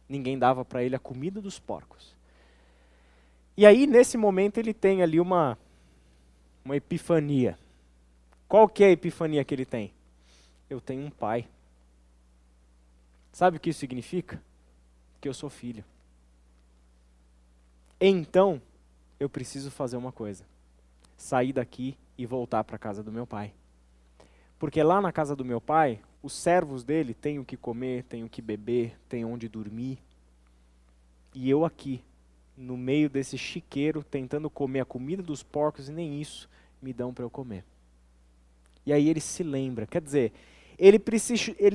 Ninguém dava para ele a comida dos porcos. E aí, nesse momento, ele tem ali uma epifania. Qual que é a epifania que ele tem? Eu tenho um pai. Sabe o que isso significa? Que eu sou filho. Então, eu preciso fazer uma coisa. Sair daqui e voltar para a casa do meu pai. Porque lá na casa do meu pai, os servos dele têm o que comer, têm o que beber, têm onde dormir. E eu aqui, no meio desse chiqueiro, tentando comer a comida dos porcos, e nem isso me dão para eu comer. E aí ele se lembra, quer dizer, ele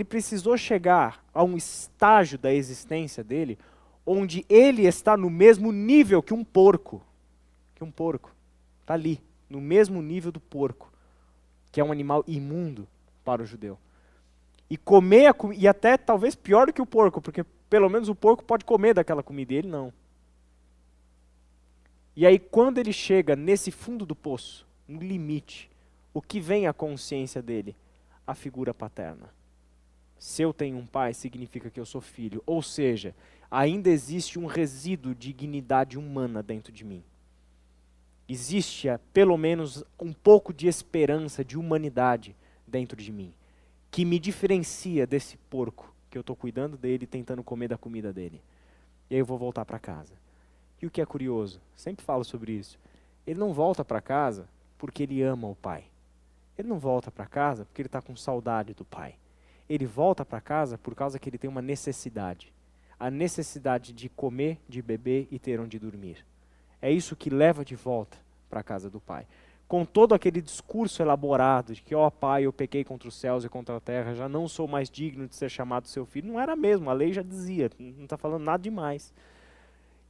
precisou chegar a um estágio da existência dele, onde ele está no mesmo nível que um porco. Que um porco. Está ali, no mesmo nível do porco, que é um animal imundo para o judeu. E comer, e até talvez pior do que o porco, porque pelo menos o porco pode comer daquela comida, e ele não. E aí quando ele chega nesse fundo do poço, no limite, o que vem à consciência dele? A figura paterna. Se eu tenho um pai, significa que eu sou filho. Ou seja, ainda existe um resíduo de dignidade humana dentro de mim. Existe pelo menos um pouco de esperança, de humanidade dentro de mim, que me diferencia desse porco, que eu estou cuidando dele, tentando comer da comida dele. E aí eu vou voltar para casa. E o que é curioso, sempre falo sobre isso, ele não volta para casa porque ele ama o pai. Ele não volta para casa porque ele está com saudade do pai. Ele volta para casa por causa que ele tem uma necessidade. A necessidade de comer, de beber e ter onde dormir. É isso que leva de volta para a casa do pai. Com todo aquele discurso elaborado de que, ó pai, eu pequei contra os céus e contra a terra, já não sou mais digno de ser chamado seu filho. Não era mesmo, a lei já dizia, não está falando nada demais.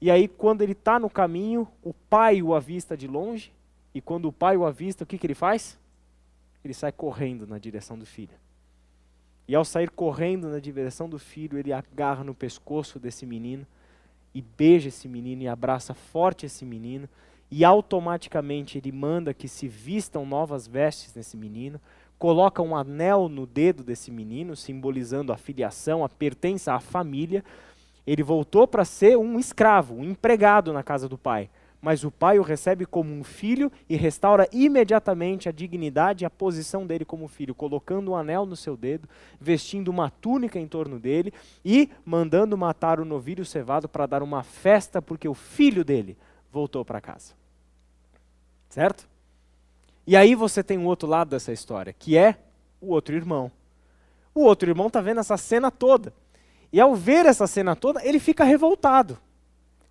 E aí quando ele está no caminho, o pai o avista de longe, e quando o pai o avista, o que ele faz? Ele sai correndo na direção do filho. E ao sair correndo na direção do filho, ele agarra no pescoço desse menino, e beija esse menino, e abraça forte esse menino, e automaticamente ele manda que se vistam novas vestes nesse menino, coloca um anel no dedo desse menino, simbolizando a filiação, a pertença à família. Ele voltou para ser um escravo, um empregado na casa do pai. Mas o pai o recebe como um filho e restaura imediatamente a dignidade e a posição dele como filho, colocando um anel no seu dedo, vestindo uma túnica em torno dele e mandando matar o novilho cevado para dar uma festa porque o filho dele voltou para casa. Certo? E aí você tem um outro lado dessa história, que é o outro irmão. O outro irmão está vendo essa cena toda. E ao ver essa cena toda, ele fica revoltado.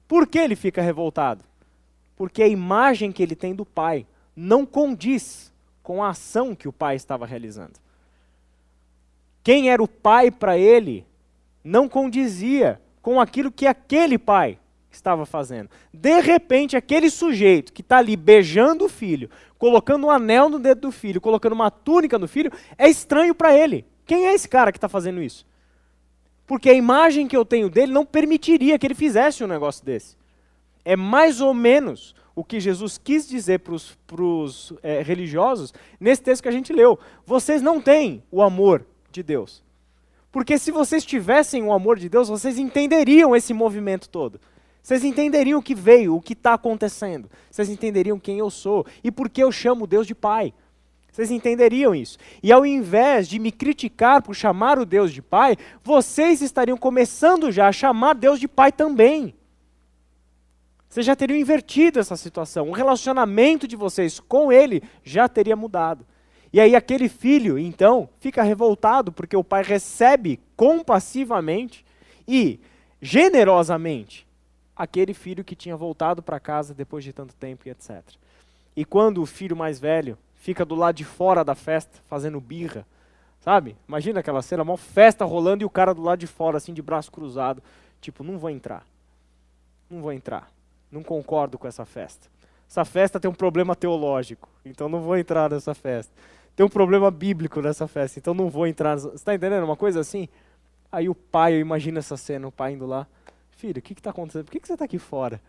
Por que ele fica revoltado? Porque a imagem que ele tem do pai não condiz com a ação que o pai estava realizando. Quem era o pai para ele não condizia com aquilo que aquele pai estava fazendo. De repente, aquele sujeito que está ali beijando o filho, colocando um anel no dedo do filho, colocando uma túnica no filho, é estranho para ele. Quem é esse cara que está fazendo isso? Porque a imagem que eu tenho dele não permitiria que ele fizesse um negócio desse. É mais ou menos o que Jesus quis dizer para os religiosos nesse texto que a gente leu. Vocês não têm o amor de Deus. Porque se vocês tivessem o amor de Deus, vocês entenderiam esse movimento todo. Vocês entenderiam o que veio, o que está acontecendo. Vocês entenderiam quem eu sou e por que eu chamo Deus de Pai. Vocês entenderiam isso. E ao invés de me criticar por chamar o Deus de Pai, vocês estariam começando já a chamar Deus de Pai também. Vocês já teriam invertido essa situação. O relacionamento de vocês com ele já teria mudado. E aí aquele filho, então, fica revoltado porque o pai recebe compassivamente e generosamente aquele filho que tinha voltado para casa depois de tanto tempo e etc. E quando o filho mais velho fica do lado de fora da festa, fazendo birra, sabe? Imagina aquela cena, uma festa rolando e o cara do lado de fora, assim, de braço cruzado, tipo, não vou entrar. Não vou entrar. Não concordo com essa festa. Essa festa tem um problema teológico, então não vou entrar nessa festa. Tem um problema bíblico nessa festa, então não vou entrar nessa... Você está entendendo uma coisa assim? Aí o pai, eu imagino essa cena, o pai indo lá. Filho, o que está acontecendo? Por que você está aqui fora?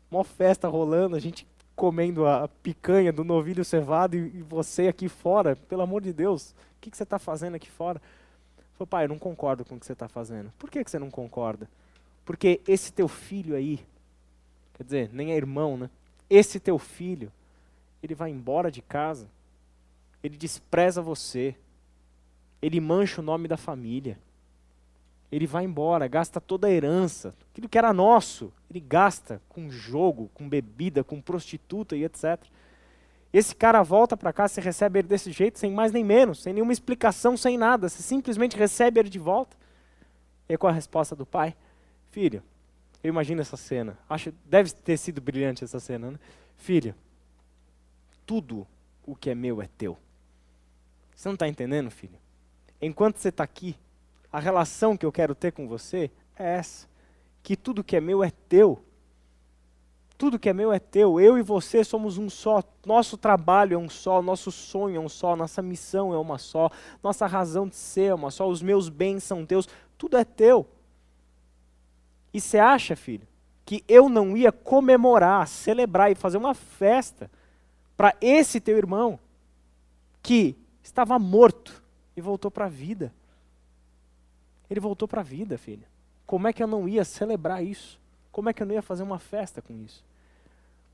Uma festa rolando, a gente comendo a picanha do novilho cevado e você aqui fora. Pelo amor de Deus, o que você está fazendo aqui fora? Falei, pai, eu não concordo com o que você está fazendo. Por que você não concorda? Porque esse teu filho aí, quer dizer, nem é irmão, né? Esse teu filho, ele vai embora de casa ele despreza você, ele mancha o nome da família, ele vai embora, gasta toda a herança, aquilo que era nosso, ele gasta com jogo, com bebida, com prostituta e etc. Esse cara volta para cá, você recebe ele desse jeito, sem mais nem menos, sem nenhuma explicação, sem nada, você simplesmente recebe ele de volta. E aí qual a resposta do pai? Filho, eu imagino essa cena, deve ter sido brilhante essa cena, né? Filho, tudo o que é meu é teu. Você não está entendendo, filho? Enquanto você está aqui, a relação que eu quero ter com você é essa, que tudo que é meu é teu. Tudo que é meu é teu, eu e você somos um só, nosso trabalho é um só, nosso sonho é um só, nossa missão é uma só, nossa razão de ser é uma só, os meus bens são teus, tudo é teu. E você acha, filho, que eu não ia comemorar, celebrar e fazer uma festa para esse teu irmão que estava morto e voltou para a vida? Ele voltou para a vida, filho. Como é que eu não ia celebrar isso? Como é que eu não ia fazer uma festa com isso?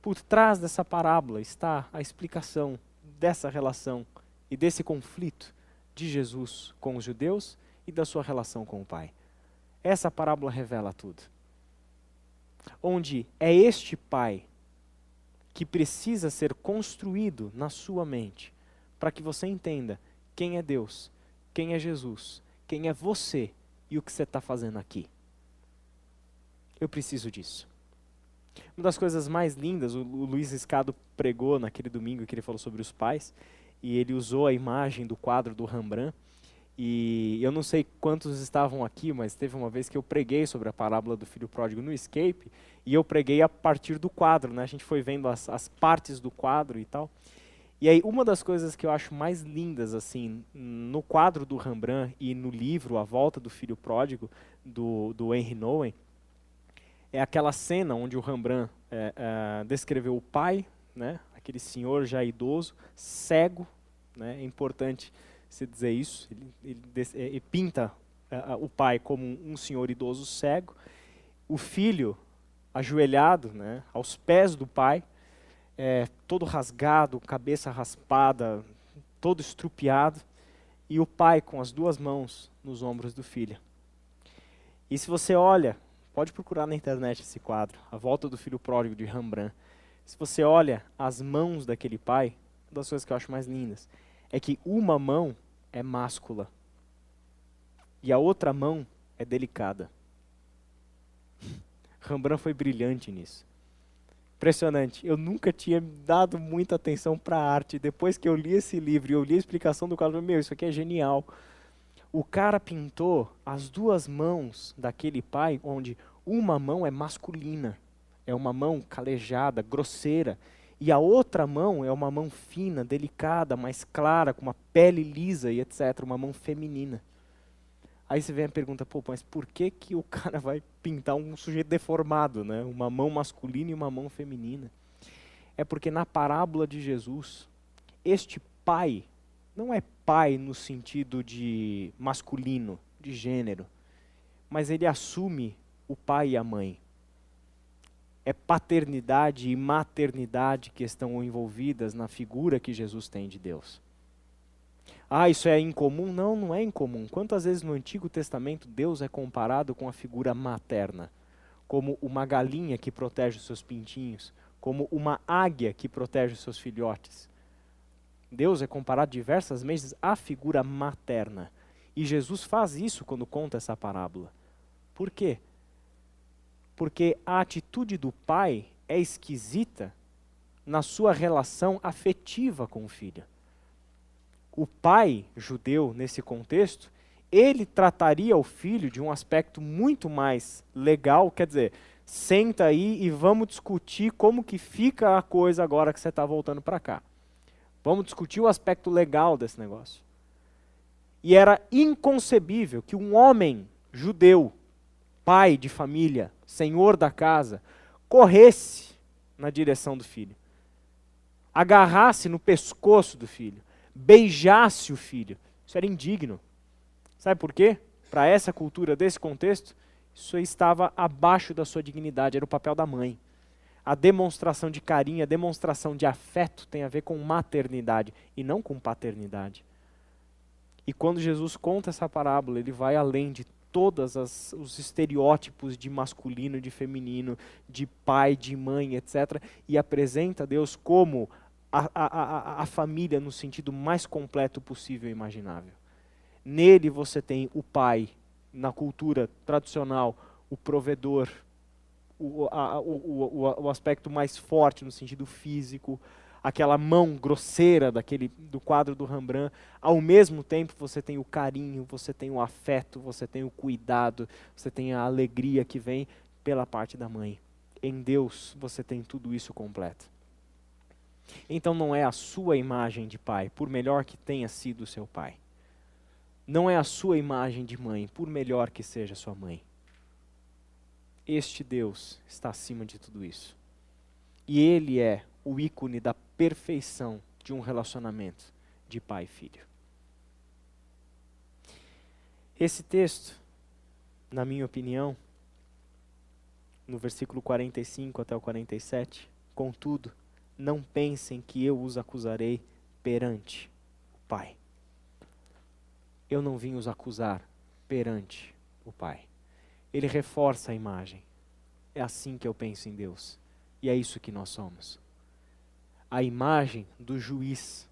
Por trás dessa parábola está a explicação dessa relação e desse conflito de Jesus com os judeus e da sua relação com o Pai. Essa parábola revela tudo. Onde é este Pai que precisa ser construído na sua mente para que você entenda quem é Deus, quem é Jesus, quem é você e o que você está fazendo aqui. Eu preciso disso. Uma das coisas mais lindas, o Luiz Escado pregou naquele domingo que ele falou sobre os pais, e ele usou a imagem do quadro do Rembrandt, e eu não sei quantos estavam aqui, mas teve uma vez que eu preguei sobre a parábola do filho pródigo no Escape, e eu preguei a partir do quadro, né? A gente foi vendo as partes do quadro e tal. E aí uma das coisas que eu acho mais lindas assim no quadro do Rembrandt e no livro A Volta do Filho Pródigo, do Henry Nouwen, é aquela cena onde o Rembrandt descreveu o pai, né, aquele senhor já idoso, cego, né, é importante se dizer isso, ele pinta o pai como um senhor idoso cego, o filho ajoelhado, né, aos pés do pai, todo rasgado, cabeça raspada, todo estrupiado, e o pai com as duas mãos nos ombros do filho. E se você olha, pode procurar na internet esse quadro, A Volta do Filho Pródigo, de Rembrandt. Se você olha as mãos daquele pai, uma das coisas que eu acho mais lindas é que uma mão é máscula e a outra mão é delicada. Rembrandt foi brilhante nisso. Impressionante. Eu nunca tinha dado muita atenção para a arte. Depois que eu li esse livro e eu li a explicação do quadro, isso aqui é genial. O cara pintou as duas mãos daquele pai, onde uma mão é masculina, é uma mão calejada, grosseira, e a outra mão é uma mão fina, delicada, mais clara, com uma pele lisa e etc., uma mão feminina. Aí você vem a pergunta, mas por que que o cara vai pintar um sujeito deformado, né? Uma mão masculina e uma mão feminina? É porque na parábola de Jesus, este pai não é pai no sentido de masculino, de gênero, mas ele assume o pai e a mãe. É paternidade e maternidade que estão envolvidas na figura que Jesus tem de Deus. Isso é incomum? Não, não é incomum. Quantas vezes no Antigo Testamento Deus é comparado com a figura materna, como uma galinha que protege os seus pintinhos, como uma águia que protege os seus filhotes. Deus é comparado diversas vezes à figura materna. E Jesus faz isso quando conta essa parábola. Por quê? Porque a atitude do pai é esquisita na sua relação afetiva com o filho. O pai judeu, nesse contexto, ele trataria o filho de um aspecto muito mais legal, quer dizer, senta aí e vamos discutir como que fica a coisa agora que você está voltando para cá. Vamos discutir o aspecto legal desse negócio. E era inconcebível que um homem judeu, pai de família, senhor da casa, corresse na direção do filho, agarrasse no pescoço do filho, beijasse o filho. Isso era indigno. Sabe por quê? Para essa cultura, desse contexto, isso estava abaixo da sua dignidade, era o papel da mãe. A demonstração de carinho, a demonstração de afeto tem a ver com maternidade e não com paternidade. E quando Jesus conta essa parábola, ele vai além de todos os estereótipos de masculino, de feminino, de pai, de mãe, etc. E apresenta Deus como a família no sentido mais completo possível e imaginável. Nele você tem o pai, na cultura tradicional, o provedor, o aspecto mais forte no sentido físico, aquela mão grosseira do quadro do Rembrandt. Ao mesmo tempo você tem o carinho, você tem o afeto, você tem o cuidado, você tem a alegria que vem pela parte da mãe. Em Deus você tem tudo isso completo. Então não é a sua imagem de pai, por melhor que tenha sido o seu pai. Não é a sua imagem de mãe, por melhor que seja sua mãe. Este Deus está acima de tudo isso. E Ele é o ícone da perfeição de um relacionamento de pai e filho. Esse texto, na minha opinião, no versículo 45 até o 47, contudo, não pensem que eu os acusarei perante o Pai. Eu não vim os acusar perante o Pai. Ele reforça a imagem. É assim que eu penso em Deus. E é isso que nós somos. A imagem do juiz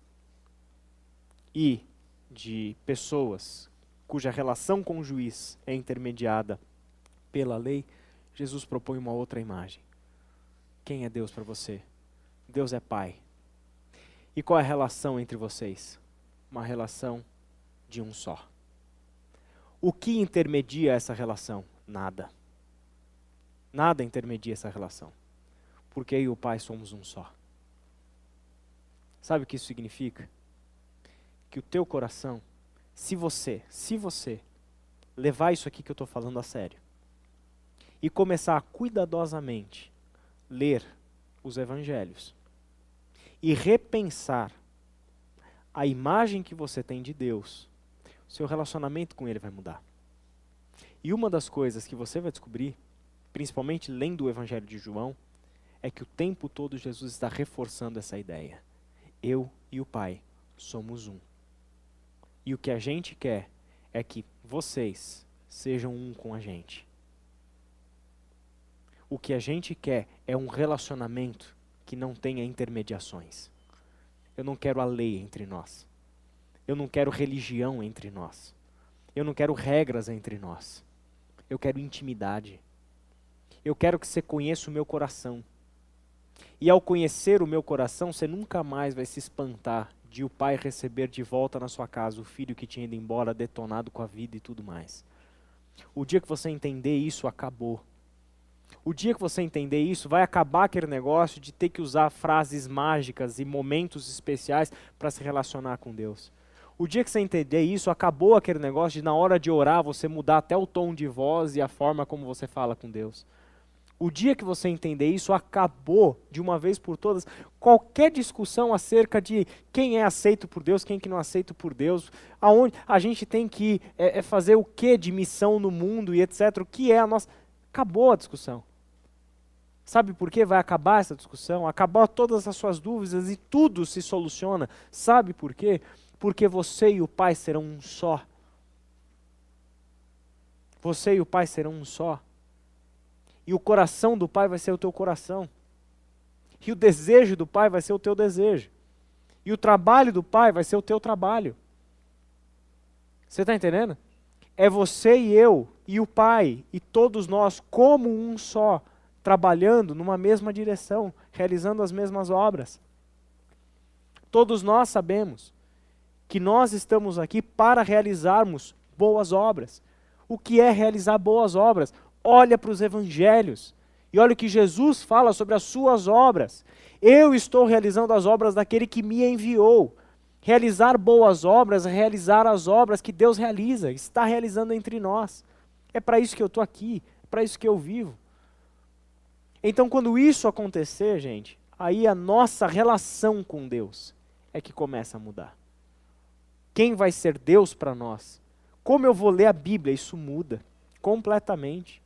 e de pessoas cuja relação com o juiz é intermediada pela lei, Jesus propõe uma outra imagem. Quem é Deus para você? Deus é Pai. E qual é a relação entre vocês? Uma relação de um só. O que intermedia essa relação? Nada. Nada intermedia essa relação. Porque eu e o Pai somos um só. Sabe o que isso significa? Que o teu coração, se você levar isso aqui que eu estou falando a sério, e começar a cuidadosamente ler os evangelhos, e repensar a imagem que você tem de Deus, seu relacionamento com Ele vai mudar. E uma das coisas que você vai descobrir, principalmente lendo o Evangelho de João, é que o tempo todo Jesus está reforçando essa ideia. Eu e o Pai somos um. E o que a gente quer é que vocês sejam um com a gente. O que a gente quer é um relacionamento que não tenha intermediações. Eu não quero a lei entre nós. Eu não quero religião entre nós. Eu não quero regras entre nós. Eu quero intimidade. Eu quero que você conheça o meu coração. E ao conhecer o meu coração, você nunca mais vai se espantar de o pai receber de volta na sua casa o filho que tinha ido embora, detonado com a vida e tudo mais. O dia que você entender isso, acabou. O dia que você entender isso, vai acabar aquele negócio de ter que usar frases mágicas e momentos especiais para se relacionar com Deus. O dia que você entender isso, acabou aquele negócio de na hora de orar você mudar até o tom de voz e a forma como você fala com Deus. O dia que você entender isso, acabou de uma vez por todas qualquer discussão acerca de quem é aceito por Deus, quem que não é aceito por Deus, aonde a gente tem que fazer o que de missão no mundo e etc. O que é a nossa... Acabou a discussão. Sabe por que vai acabar essa discussão? Acabar todas as suas dúvidas e tudo se soluciona. Sabe por quê? Porque você e o Pai serão um só. Você e o Pai serão um só. E o coração do Pai vai ser o teu coração. E o desejo do Pai vai ser o teu desejo. E o trabalho do Pai vai ser o teu trabalho. Você está entendendo? É você e eu, e o Pai, e todos nós como um só, trabalhando numa mesma direção, realizando as mesmas obras. Todos nós sabemos que nós estamos aqui para realizarmos boas obras. O que é realizar boas obras? Olha para os evangelhos e olha o que Jesus fala sobre as suas obras. Eu estou realizando as obras daquele que me enviou. Realizar boas obras é realizar as obras que Deus realiza, está realizando entre nós. É para isso que eu estou aqui, é para isso que eu vivo. Então quando isso acontecer, gente, aí a nossa relação com Deus é que começa a mudar. Quem vai ser Deus para nós? Como eu vou ler a Bíblia? Isso muda completamente.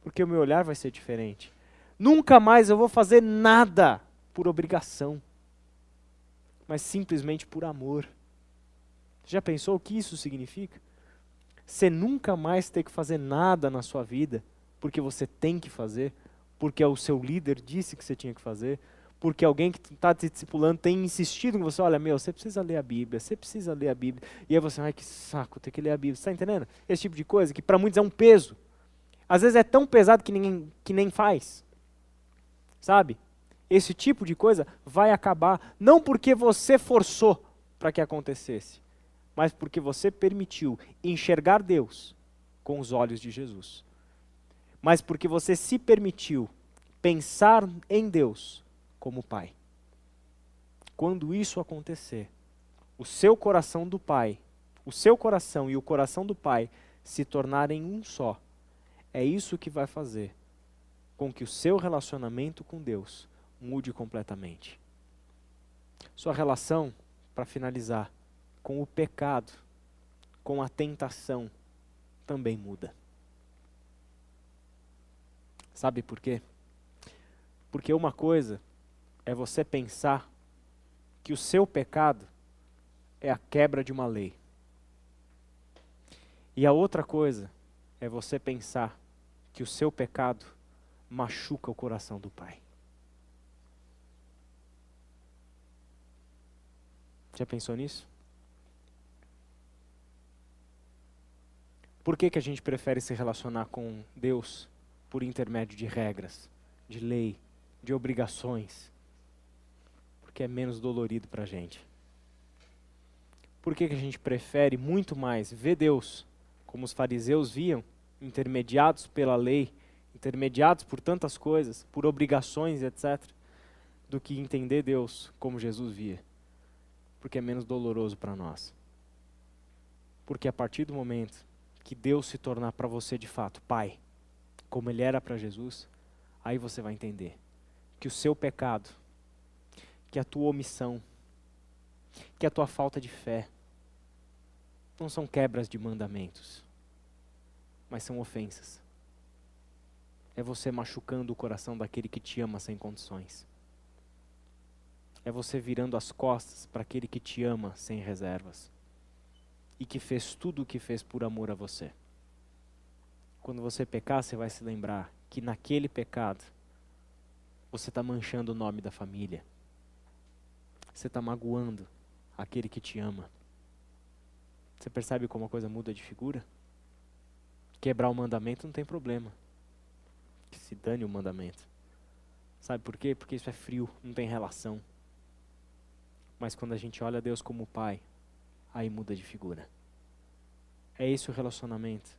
Porque o meu olhar vai ser diferente. Nunca mais eu vou fazer nada por obrigação, mas simplesmente por amor. Já pensou o que isso significa? Você nunca mais ter que fazer nada na sua vida, porque você tem que fazer, porque o seu líder disse que você tinha que fazer, porque alguém que está te discipulando tem insistido com você, olha, você precisa ler a Bíblia, você precisa ler a Bíblia. E aí você, ai que saco, ter que ler a Bíblia. Você está entendendo? Esse tipo de coisa, que para muitos é um peso. Às vezes é tão pesado que nem faz. Sabe? Esse tipo de coisa vai acabar, não porque você forçou para que acontecesse, mas porque você permitiu enxergar Deus com os olhos de Jesus. Mas porque você se permitiu pensar em Deus como Pai. Quando isso acontecer, o seu coração do Pai, o seu coração e o coração do Pai se tornarem um só, é isso que vai fazer com que o seu relacionamento com Deus mude completamente. Sua relação, para finalizar, com o pecado, com a tentação, também muda. Sabe por quê? Porque uma coisa é você pensar que o seu pecado é a quebra de uma lei. E a outra coisa é você pensar que o seu pecado machuca o coração do Pai. Já pensou nisso? Por que que a gente prefere se relacionar com Deus por intermédio de regras, de lei, de obrigações? Porque é menos dolorido para a gente. Por que que a gente prefere muito mais ver Deus, como os fariseus viam, intermediados pela lei, intermediados por tantas coisas, por obrigações, etc., do que entender Deus como Jesus via? Porque é menos doloroso para nós. Porque a partir do momento que Deus se tornar para você de fato Pai, como Ele era para Jesus, aí você vai entender que o seu pecado, que a tua omissão, que a tua falta de fé, não são quebras de mandamentos, mas são ofensas. É você machucando o coração daquele que te ama sem condições. É você virando as costas para aquele que te ama sem reservas. E que fez tudo o que fez por amor a você. Quando você pecar, você vai se lembrar que naquele pecado, você está manchando o nome da família. Você está magoando aquele que te ama. Você percebe como a coisa muda de figura? Quebrar o mandamento não tem problema. Que se dane o mandamento. Sabe por quê? Porque isso é frio, não tem relação. Mas quando a gente olha Deus como Pai, aí muda de figura. É esse o relacionamento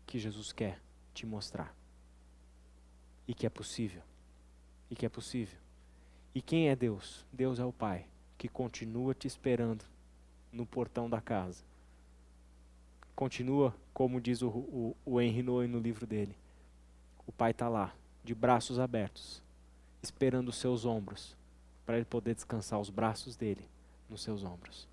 que Jesus quer te mostrar. E que é possível. E que é possível. E quem é Deus? Deus é o Pai, que continua te esperando no portão da casa. Continua, como diz o Henry Nouwen no livro dele. O Pai está lá, de braços abertos, esperando os seus ombros, para ele poder descansar os braços dele nos seus ombros.